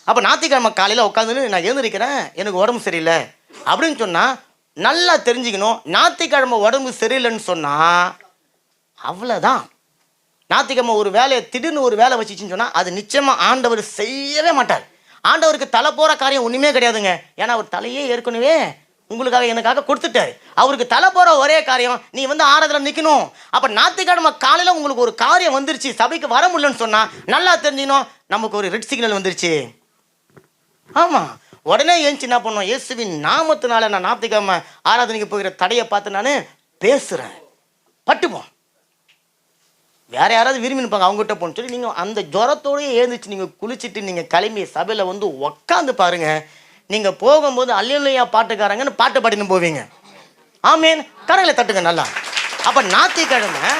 அப்போ ஞாயிற்றுக்கிழமை காலையில் உட்காந்துன்னு நான் எழுந்திருக்கிறேன், எனக்கு உடம்பு சரியில்லை அப்படின்னு சொன்னா நல்லா தெரிஞ்சுக்கணும். ஞாயிற்றுக்கிழமை உடம்பு சரியில்லைன்னு சொன்னா அவ்வளோதான். ஞாயிற்றுக்கிழமை ஒரு வேலையை திடீர்னு ஒரு வேலை வச்சுச்சுன்னு சொன்னா அது நிச்சயமா ஆண்டவர் செய்யவே மாட்டார். ஆண்டவருக்கு தலை போற காரியம் ஒண்ணுமே கிடையாதுங்க. ஏன்னா அவர் தலையே ஏற்கனவே உங்களுக்காக எனக்காக கொடுத்துட்டாரு. அவருக்கு தலை போற ஒரே காரியம் நீ ஆராதனை நிக்கணும். அப்ப ஞாயிற்றுக்கிழமை காலையில உங்களுக்கு ஒரு காரியம் வந்துருச்சு, சபைக்கு வர முடியலன்னு சொன்னா நல்லா தெரிஞ்சுக்கணும், நமக்கு ஒரு ரெட் சிக்னல் வந்துருச்சு. ஆமா, உடனே ஏஞ்சி என்ன பண்ணும், இயேசுவின் நாமத்தினால நான் ஞாயிற்றுக்கிழமை ஆராதனைக்கு போகிற தடையை பார்த்து நான் பேசுறேன், பட்டுப்போம். வேற யாராவது விரும்பி நிற்பாங்க, அவங்ககிட்ட போன்னு சொல்லி நீங்கள் அந்த ஜுரத்தோடய எழுந்துச்சு நீங்கள் குளிச்சுட்டு நீங்கள் கிளம்பி சபையில் உக்காந்து பாருங்க. நீங்கள் போகும்போது அல்லேலூயா பாட்டுக்காரங்கன்னு பாட்டு பாடின்னு போவீங்க. ஆமேன். கரங்களை தட்டுங்க நல்லா. அப்போ ஞாயிற்றுக்கிழமை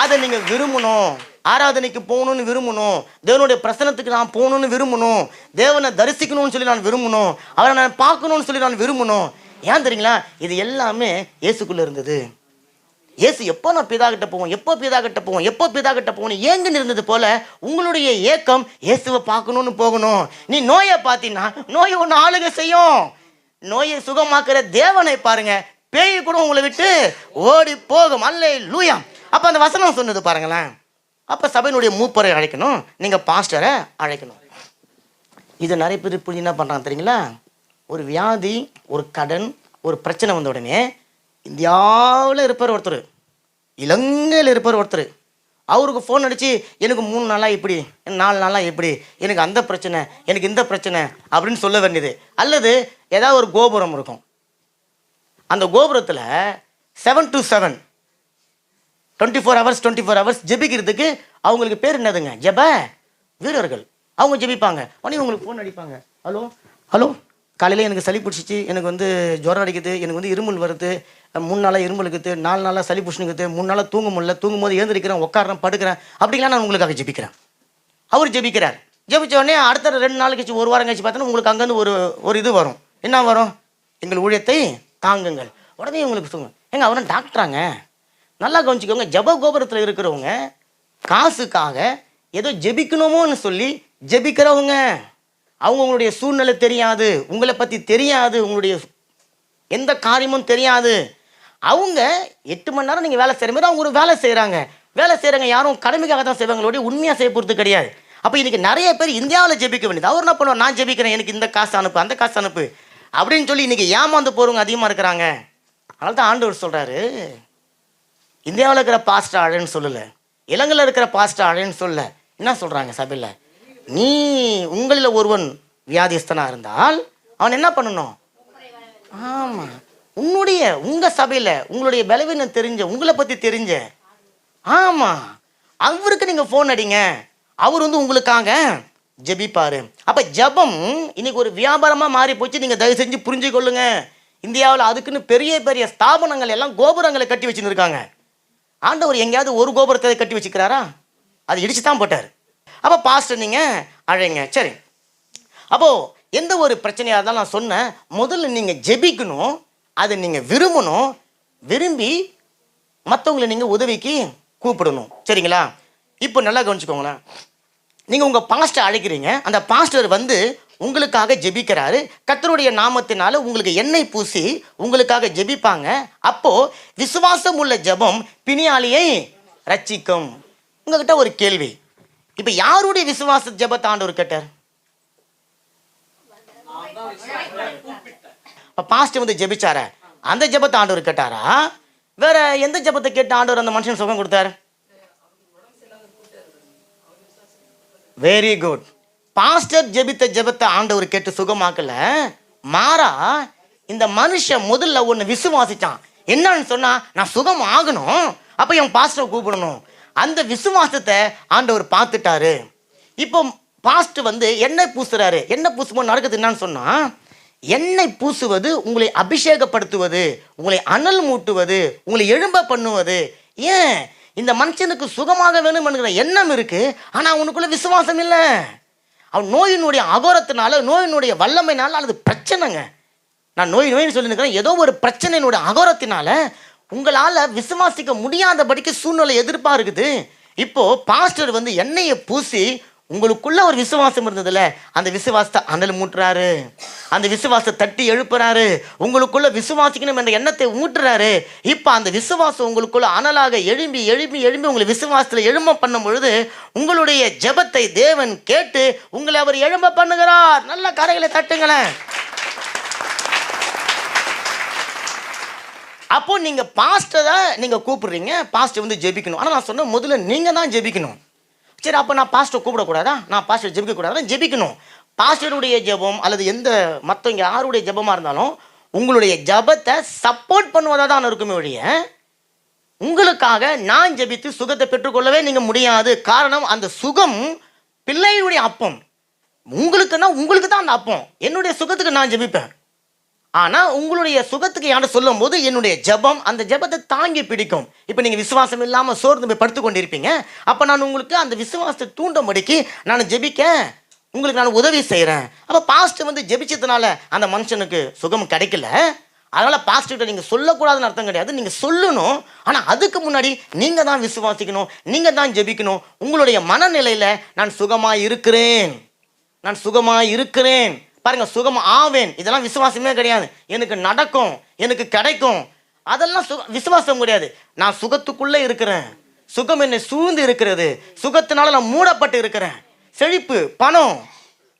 அதை நீங்கள் விரும்பணும். ஆராதனைக்கு போகணும்னு விரும்பணும், தேவனுடைய பிரசனத்துக்கு நான் போகணும்னு விரும்பணும், தேவனை தரிசிக்கணும்னு சொல்லி நான் விரும்பணும், அவரை நான் பார்க்கணும்னு சொல்லி நான் விரும்பணும். ஏன் தெரியுங்களா? இது எல்லாமே இயேசுக்குள்ளே இருந்தது. இயேசு எப்போ நான் பிதா கிட்ட போவோம், எப்போ பிதா கிட்ட போவோம், எப்போ பிதா கிட்ட போகணும் ஏங்குன்னு இருந்தது போல உங்களுடைய ஏக்கம் இயேசுவை பார்க்கணும்னு போகணும். நீ நோயை பார்த்தீங்கன்னா நோயை ஒன்று ஆளுக செய்யும். நோயை சுகமாக்குற தேவனை பாருங்க, பேய் கூட உங்களை விட்டு ஓடி போகும். அல்லேலூயா. அப்போ அந்த வசனம் சொன்னது பாருங்களேன். அப்போ சபையினுடைய மூப்பரை அழைக்கணும், நீங்கள் பாஸ்டரை அழைக்கணும். இது நிறைய பேர் இப்படி என்ன பண்ணுறாங்க தெரியுங்களா? ஒரு வியாதி, ஒரு கடன், ஒரு பிரச்சனை வந்த உடனே இந்தியாவில் இருப்பார் ஒருத்தர், இலங்கையில் இருப்பார் ஒருத்தர், அவருக்கு ஃபோன் அடித்து எனக்கு 3 நாளாக இப்படி, 4 நாளாக இப்படி, எனக்கு அந்த பிரச்சனை, எனக்கு இந்த பிரச்சனை அப்படின்னு சொல்ல வேண்டியது. அல்லது ஏதாவது ஒரு கோபுரம் இருக்கும், அந்த கோபுரத்தில் 7 to 7 24 hours ஜெபிக்கிறதுக்கு அவங்களுக்கு பேர் என்னதுங்க? ஜெப வீரர்கள். அவங்க ஜெபிப்பாங்க. உடனே உங்களுக்கு ஃபோன் அடிப்பாங்க, ஹலோ ஹலோ, காலையில் எனக்கு சளி பிடிச்சிச்சு, எனக்கு ஜுரம் அடிக்குது, எனக்கு இருமல் வருது, 3 நாளாக இருமல் இருக்குது, 4 நாளாக சளி பிடிச்சினுக்குது, 3 நாளாக தூங்க முடியல, தூங்கும் போது எழுந்திருக்கிறேன், உட்காடுறேன், படுக்கிறேன், அப்படிலாம் நான் உங்களுக்காக ஜெபிக்கிறேன். அவர் ஜெபிக்கிறார். ஜெபிச்ச உடனே அடுத்த 2 நாள் கழிச்சு, 1 வாரம் கழிச்சு பார்த்தோன்னா உங்களுக்கு அங்கேருந்து ஒரு இது வரும். என்ன வரும்? எங்கள் ஊழியத்தை தாங்குங்கள். உடனே உங்களுக்கு சொல்லுங்க, ஏங்க அவரை டாக்டராங்க. நல்லா கவனிச்சுக்கோங்க. ஜெப கோபுரத்தில் இருக்கிறவங்க காசுக்காக ஏதோ ஜெபிக்கணுமோன்னு சொல்லி ஜெபிக்கிறவங்க. அவங்களுடைய சூழ்நிலை தெரியாது, உங்களை பற்றி தெரியாது, உங்களுடைய எந்த காரியமும் தெரியாது. அவங்க 8 மணி நேரம் நீங்கள் வேலை செய்கிற மாதிரி அவங்க ஒரு வேலை செய்கிறாங்க. யாரும் கடமைக்காக தான் செய்வாங்களோட உண்மையாக செய்ய போகிறது கிடையாது. அப்போ இன்றைக்கி நிறைய பேர் இந்தியாவில் ஜெபிக்க வேண்டியது. அவர் என்ன பண்ணுவார்? நான் ஜெபிக்கிறேன், எனக்கு இந்த காசு அனுப்பு, அந்த காசு அனுப்பு. அப்படின்னு சொல்லி இன்னைக்கு ஏமாந்து போகிறவங்க அதிகமாக இருக்கிறாங்க. அதனால தான் ஆண்டவர் சொல்கிறாரு, இந்தியாவில் இருக்கிற பாஸ்டர் அழன்னு சொல்லலை, இலங்கையில் இருக்கிற பாஸ்டர் அழன்னு சொல்ல. என்ன சொல்கிறாங்க சபையில்? நீ உங்களில் ஒருவன் வியாதிஸ்தனாக இருந்தால் அவன் என்ன பண்ணணும்? ஆமாம், உங்கள் சபையில் உங்களுடைய பலவீனம் தெரிஞ்ச, உங்களை பற்றி தெரிஞ்ச, ஆமாம், அவருக்கு நீங்கள் ஃபோன் அடிங்க, அவர் வந்து உங்களுக்காக ஜெபிப்பார். அப்போ ஜெபம் இன்னைக்கு ஒரு வியாபாரமாக மாறி போச்சு. நீங்கள் தயவு செஞ்சு புரிஞ்சு கொள்ளுங்க. இந்தியாவில் அதுக்குன்னு பெரிய பெரிய ஸ்தாபனங்கள் எல்லாம் கோபுரங்களை கட்டி வச்சுன்னு இருக்காங்க. ஆண்டவர் எங்கேயாவது ஒரு கோபுரத்தை கட்டி வச்சுக்கிறாரா? அது இடிச்சு தான் போட்டார். அப்போ பாஸ்டர் நீங்கள் அழைங்க, சரி. அப்போது எந்த ஒரு பிரச்சனையாக இருந்தாலும் நான் சொன்னேன், முதல்ல நீங்கள் ஜெபிக்கணும், அதை நீங்கள் விரும்பணும், விரும்பி மற்றவங்களை நீங்கள் உதவிக்கு கூப்பிடணும். சரிங்களா? இப்போ நல்லா கவனிச்சுக்கோங்களேன். நீங்கள் உங்கள் பாஸ்டர் அழைக்கிறீங்க, அந்த பாஸ்டர் வந்து உங்களுக்காக ஜெபிக்கிறாரு. கர்த்தருடைய நாமத்தினால உங்களுக்கு எண்ணெய் பூசி உங்களுக்காக ஜெபிப்பாங்க. அப்போது விசுவாசம் உள்ள ஜெபம் பிணியாளியை ரட்சிக்கும். உங்ககிட்ட ஒரு கேள்வி, இப்போ யாருடைய விசுவாச ஜெபத்தை ஆண்டவர் கேட்டார்? இப்போ பாஸ்டர் வந்து ஜெபிச்சார, அந்த ஜெபத்தை ஆண்டவர் கேட்டாரா? வேற எந்த ஜெபத்தை கேட்டு ஆண்டவர் அந்த மனுஷன் சுகம் கொடுத்தாரு? Very good. பாஸ்டர் ஜெபித்த ஜெபத்தை ஆண்டவர் கேட்டு சுகமாக்கல, மாறா இந்த மனுஷன் முதல்ல ஒன்று விசுவாசிச்சான். என்னன்னு சொன்னா, நான் சுகம் ஆகணும், அப்போ என் பாஸ்டரை கூப்பிடணும். அந்த விசுவாசத்தை ஆண்டவர் பார்த்துட்டாரு. இப்போ பாஸ்டர் வந்து எண்ணெய் பூசுறாரு. எண்ணெய் பூசும்போது நடக்குது என்னன்னு சொன்னா, எண்ணெய் பூசுவது உங்களை அபிஷேகப்படுத்துவது, உங்களை அனல் மூட்டுவது, உங்களை எழும்ப பண்ணுவது. ஏன்? இந்த மனுஷனுக்கு சுகமாக வேணும் என்கிற எண்ணம் இருக்கு, ஆனால் அவனுக்குள்ள விசுவாசம் இல்லை. அவன் நோயினுடைய அகோரத்தினால, நோயினுடைய வல்லமைனால, அல்லது பிரச்சனைங்க, நான் நோயின்னு சொல்லியிருக்கிறேன், ஏதோ ஒரு பிரச்சனையினுடைய அகோரத்தினால உங்களால் விசுவாசிக்க முடியாதபடிக்கு சூழ்நிலை எதிர்ப்பாக இருக்குது. இப்போது பாஸ்டர் வந்து எண்ணெயை பூசி உங்களுக்குள்ள ஒரு விசுவாசம் இருந்ததில்ல, அந்த விசுவாசத்தை அனல் மூட்டுறாரு, அந்த விசுவாசத்தை தட்டி எழுப்புறாரு, உங்களுக்குள்ள விசுவாசிக்கணும் என்ற எண்ணத்தை ஊட்டுறாரு. இப்போ அந்த விசுவாசம் உங்களுக்குள்ள அனலாக எழும்பி எழும்பி எழும்பி உங்களை விசுவாசத்தில் எழும்ப பண்ணும் பொழுது உங்களுடைய ஜெபத்தை தேவன் கேட்டு உங்களை அவர் எழும்ப பண்ணுகிறார். நல்ல கரைகளை தட்டுங்களேன். அப்போ நீங்க பாஸ்டரை நீங்க கூப்பிடுறீங்க, பாஸ்டர் வந்து ஜெபிக்கணும். ஆனால் நான் சொன்ன முதல்ல நீங்க தான் ஜெபிக்கணும். சரி, அப்போ நான் பாஸ்டர் கூப்பிடக்கூடாதா? நான் பாஸ்டர் ஜெபிக்கக்கூடாதா? ஜெபிக்கணும். பாஸ்டருடைய ஜெபம் அல்லது எந்த மற்றவங்க யாருடைய ஜெபமாக இருந்தாலும் உங்களுடைய ஜெபத்தை சப்போர்ட் பண்ணுவதாக தான் இருக்குமே ஒழிய உங்களுக்காக நான் ஜெபித்து சுகத்தை பெற்றுக்கொள்ளவே நீங்கள் முடியாது. காரணம், அந்த சுகம் பிள்ளையுடைய அப்பம். உங்களுக்குன்னா உங்களுக்கு தான் அந்த அப்பம். என்னுடைய சுகத்துக்கு நான் ஜெபிப்பேன், ஆனால் உங்களுடைய சுகத்துக்கு யாரும் சொல்லும் போது என்னுடைய ஜெபம் அந்த ஜெபத்தை தாங்கி பிடிக்கும். இப்போ நீங்கள் விசுவாசம் இல்லாமல் சோர்ந்து போய் படுத்து கொண்டிருப்பீங்க. அப்போ நான் உங்களுக்கு அந்த விசுவாசத்தை தூண்டும்படிக்கு நான் ஜெபிக்க உங்களுக்கு நான் உதவி செய்கிறேன். அப்போ பாஸ்டர் வந்து ஜெபிச்சதுனால அந்த மனுஷனுக்கு சுகம் கிடைக்கல, அதனால் பாஸ்டர்கிட்ட நீங்கள் சொல்லக்கூடாதுன்னு அர்த்தம் கிடையாது, நீங்கள் சொல்லணும். ஆனால் அதுக்கு முன்னாடி நீங்கள் தான் விசுவாசிக்கணும், நீங்கள் தான் ஜெபிக்கணும். உங்களுடைய மனநிலையில் நான் சுகமாக இருக்கிறேன், நான் சுகமாக இருக்கிறேன், பாருங்க, சுகம் ஆவேன், இதெல்லாம் விசுவாசமே கிடையாது. எனக்கு நடக்கும், எனக்கு கிடைக்கும், அதெல்லாம் விசுவாசம் கிடையாது. நான் சுகத்துக்குள்ளே இருக்கிறேன், சுகம் என்னை சூழ்ந்து இருக்கிறது, சுகத்தினால நான் மூடப்பட்டு இருக்கிறேன். செழிப்பு, பணம்,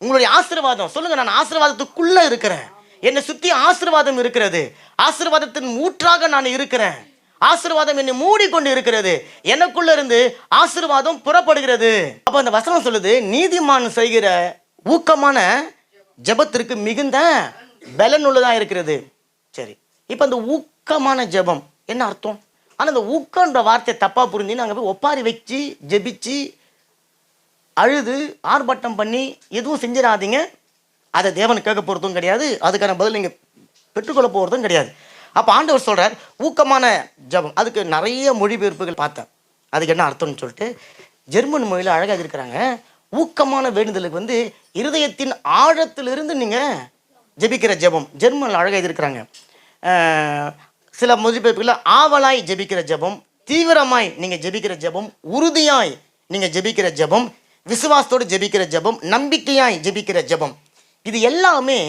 உங்களுடைய ஆசீர்வாதம், சொல்லுங்க, நான் ஆசீர்வாதத்துக்குள்ளே இருக்கிறேன், என்னை சுற்றி ஆசீர்வாதம் இருக்கிறது, ஆசீர்வாதத்தின் ஊற்றாக நான் இருக்கிறேன், ஆசீர்வாதம் என்னை மூடிக்கொண்டு இருக்கிறது, எனக்குள்ள இருந்து ஆசீர்வாதம் புறப்படுகிறது. அப்போ அந்த வசனம் சொல்லுது, நீதிமான் செய்கிற ஊக்கமான ஜெபத்திற்கு மிகுந்த பலனுள்ளதாக இருக்கிறது. சரி, இப்போ அந்த ஊக்கமான ஜெபம் என்ன அர்த்தம்? ஆனால் அந்த ஊக்கன்ற வார்த்தையை தப்பாக புரிஞ்சு நாங்கள் போய் ஒப்பாரி வச்சு ஜெபிச்சு அழுது ஆர்ப்பாட்டம் பண்ணி எதுவும் செஞ்சிடாதீங்க. அதை தேவன் கேட்க போகிறதும் கிடையாது, அதுக்கான பதில் நீங்கள் பெற்றுக்கொள்ள போகிறதும் கிடையாது. அப்போ ஆண்டவர் சொல்கிறார் ஊக்கமான ஜெபம். அதுக்கு நிறைய மொழிபெயர்ப்புகள் பார்த்தேன், அதுக்கு என்ன அர்த்தம்னு சொல்லிட்டு. ஜெர்மன் மொழியில் அழகாக இருக்கிறாங்க. ஊக்கமான வேண்டுதலுக்கு வந்து இருதயத்தின் ஆழத்திலிருந்து நீங்கள் ஜெபிக்கிற ஜெபம். ஜெர்மனில் அழகாக இருக்கிறாங்க. சில மொழிபெயர்ப்புகளில் ஆவலாய் ஜெபிக்கிற ஜெபம், தீவிரமாய் நீங்கள் ஜெபிக்கிற ஜெபம், உறுதியாய் நீங்கள் ஜெபிக்கிற ஜெபம், விசுவாசத்தோடு ஜெபிக்கிற ஜெபம், நம்பிக்கையாய் ஜெபிக்கிற ஜெபம். இது எல்லாமே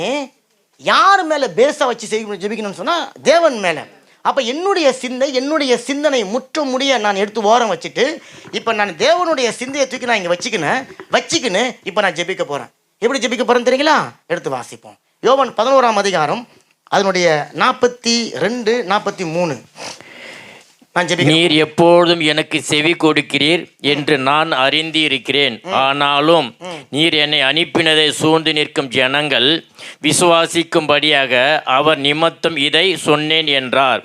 யார் மேலே பேஸாக வச்சு ஜெபிக்கணும்னு சொன்னால் தேவன் மேலே. அப்போ என்னுடைய சிந்தனை முற்றும் முடிய நான் எடுத்து ஓரம் வச்சுட்டு இப்போ நான் தேவனுடைய சிந்தையை தூக்கி நான் இங்கே வச்சுக்கின்னு இப்போ நான் ஜெபிக்க போகிறேன். எப்படி ஜெபிக்க போகிறேன்னு தெரியுங்களா? எடுத்து வாசிப்போம். யோவான் 11ஆம் அதிகாரம் அதனுடைய 42, 43. நீர் எப்பொழுதும் எனக்கு செவி கொடுக்கிறீர் என்று நான் அறிந்திருக்கிறேன். ஆனாலும் நீர் என்னை அனுப்பினதை சூழ்ந்து நிற்கும் ஜனங்கள் விசுவாசிக்கும்படியாக அவர் நிமித்தம் இதை சொன்னேன் என்றார்.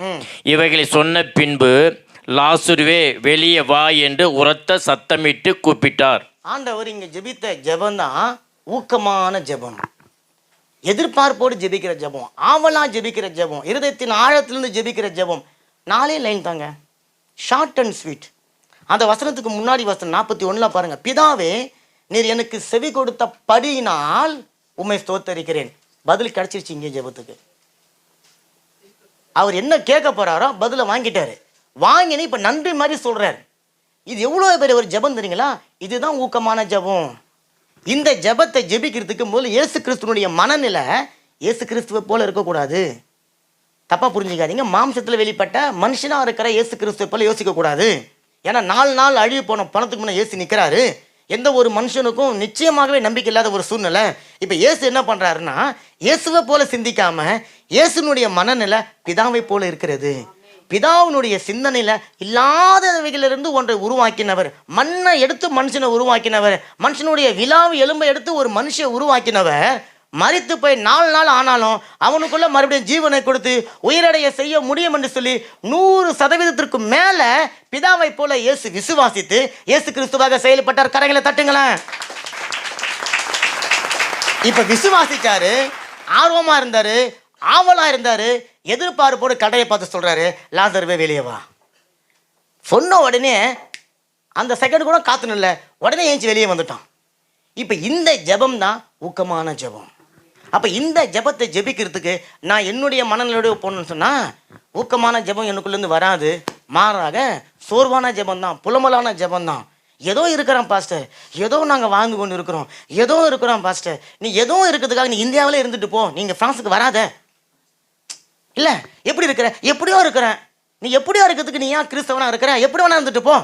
இவைகளை சொன்ன பின்பு லாசருவே வெளியே வா என்று உரத்த சத்தமிட்டு கூப்பிட்டார். ஆண்டவர் இங்க ஜெபித்த ஜெபம் தான் ஊக்கமான ஜெபம், எதிர்பார்ப்போடு ஜெபிக்கிற ஜெபம், ஆவலா ஜெபிக்கிற ஜெபம், இருதயத்தின் ஆழத்திலிருந்து ஜெபிக்கிற ஜெபம். 4 லைன் தாங்க, ஷார்ட் அண்ட் ஸ்வீட். அந்த வசனத்துக்கு முன்னாடி வசனம் 41 பாருங்க. பிதாவே நீர் எனக்கு செவி கொடுத்த படியினால் உம்மை ஸ்தோத்தரிக்கிறேன். பதில் கிடைச்சிருச்சு இங்கே ஜெபத்துக்கு. அவர் என்ன கேட்க போறாரோ பதில வாங்கிட்டாரு. வாங்கினு இப்ப நன்றி மாதிரி சொல்றாரு. இது எவ்வளவு பெரிய ஒரு ஜெபம் தெரியுங்களா? இதுதான் ஊக்கமான ஜெபம். இந்த ஜெபத்தை ஜெபிக்கிறதுக்கு முதல்ல இயேசு கிறிஸ்துவனுடைய மனநிலை இயேசு கிறிஸ்துவை போல இருக்கக்கூடாது. தப்பா புரிஞ்சுக்காதீங்க. மாம்சத்தில் வெளிப்பட்ட மனுஷனா இருக்கிற இயேசு கிறிஸ்துவை போல யோசிக்க கூடாது. ஏன்னா 4 நாள் அழிவு போன பணத்துக்கு முன்னே இயேசு நிற்கிறாரு. எந்த ஒரு மனுஷனுக்கும் நிச்சயமாகவே நம்பிக்கை இல்லாத ஒரு சூழ்நிலை. இப்போ இயேசு என்ன பண்றாருன்னா, இயேசுவை போல சிந்திக்காம இயேசுனுடைய மனநிலை பிதாவை போல இருக்கிறது. பிதாவினுடைய சிந்தனையில இல்லாதவைகளிலிருந்து ஒன்றை உருவாக்கினவர், மண்ணை எடுத்து மனுஷனை உருவாக்கினவர், மனுஷனுடைய விலாவு எலும்பை எடுத்து ஒரு மனுஷனை உருவாக்கினவர், மரித்து போய் 4 நாள் ஆனாலும் அவனுக்குள்ள மறுபடியும் ஜீவனை கொடுத்து உயிரடைய செய்ய முடியும் என்று சொல்லி 100% மேல பிதாவை போல இயேசு விசுவாசித்து இயேசு கிறிஸ்துவாக செயல்பட்டார். கரைகளை தட்டுங்களேன். இப்ப விசுவாசிச்சாரு, ஆர்வமா இருந்தாரு, ஆவலா இருந்தாரு, எதிர்பார்ப்போடு கடையை பார்த்து சொல்றாரு, லாசருவே வெளியே வா. சொன்ன உடனே அந்த செகண்ட் கூட காத்துன்னு இல்லை, உடனே ஏஞ்சி வெளியே வந்துட்டான். இப்ப இந்த ஜெபம் தான் ஊக்கமான ஜெபம். அப்ப இந்த ஜெபத்தை ஜெபிக்கிறதுக்கு நான் என்னுடைய மனநிலையோட போகணும்னு சொன்னா ஊக்கமான ஜெபம் எனக்குள்ளேருந்து வராது. மாறாக சோர்வான ஜெபம் தான், புலம்பலான ஜெபம் தான். ஏதோ இருக்கிறான் பாஸ்டர், ஏதோ நாங்கள் வாழ்ந்து கொண்டு இருக்கிறோம், ஏதோ இருக்கிறோம் பாஸ்டர். நீ ஏதோ இருக்கிறதுக்காக நீ இந்தியாவிலே இருந்துட்டு போ, நீங்கள் ஃப்ரான்ஸுக்கு வராத. இல்லை, எப்படி இருக்கிற? எப்படியோ இருக்கிறேன். நீ எப்படியோ இருக்கிறதுக்கு நீ ஏன் கிறிஸ்தவனா இருக்கிற? எப்படி வேணா இருந்துட்டு போ.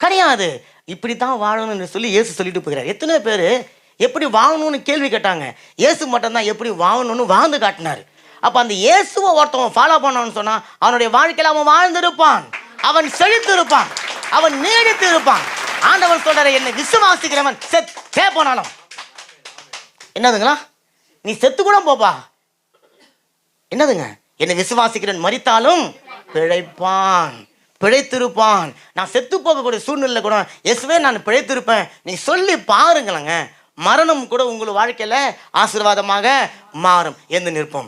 கிடையாது, இப்படித்தான் வாழணும்னு சொல்லி இயேசு சொல்லிட்டு போகிறார். எத்தனை பேர் எப்படி வாழணும்னு கேள்வி கேட்டாங்க. இயேசு மட்டும்தான் எப்படி வாழணும்னு வாழ்ந்து காட்டினார். அப்போ அந்த இயேசுவை ஒருத்தவன் ஃபாலோ பண்ணணும்னு சொன்னா அவனுடைய வாழ்க்கையில் அவன் வாழ்ந்திருப்பான், அவன் செழித்து இருப்பான், அவன் நீடித்து இருப்பான். ஆண்டவர் சொல்றாரு, என்னை விசுவாசிக்கிறவன் செத்தே போனாலும் என்னதுங்களா, நீ செத்து கூட போப்பா. என்னதுங்க, என்னை விசுவாசிக்கிறவன் மரித்தாலும் பிழைப்பான், பிழைத்திருப்பான். நான் செத்து போகக்கூடிய சூழ்நிலை கூட இயேசுவே நான் பிழைத்திருப்பேன் நீ சொல்லி பாருங்களேங்க, மரணம் கூட உங்கள் வாழ்க்கையில ஆசீர்வாதமாக மாறும். எந்த நிற்போம்.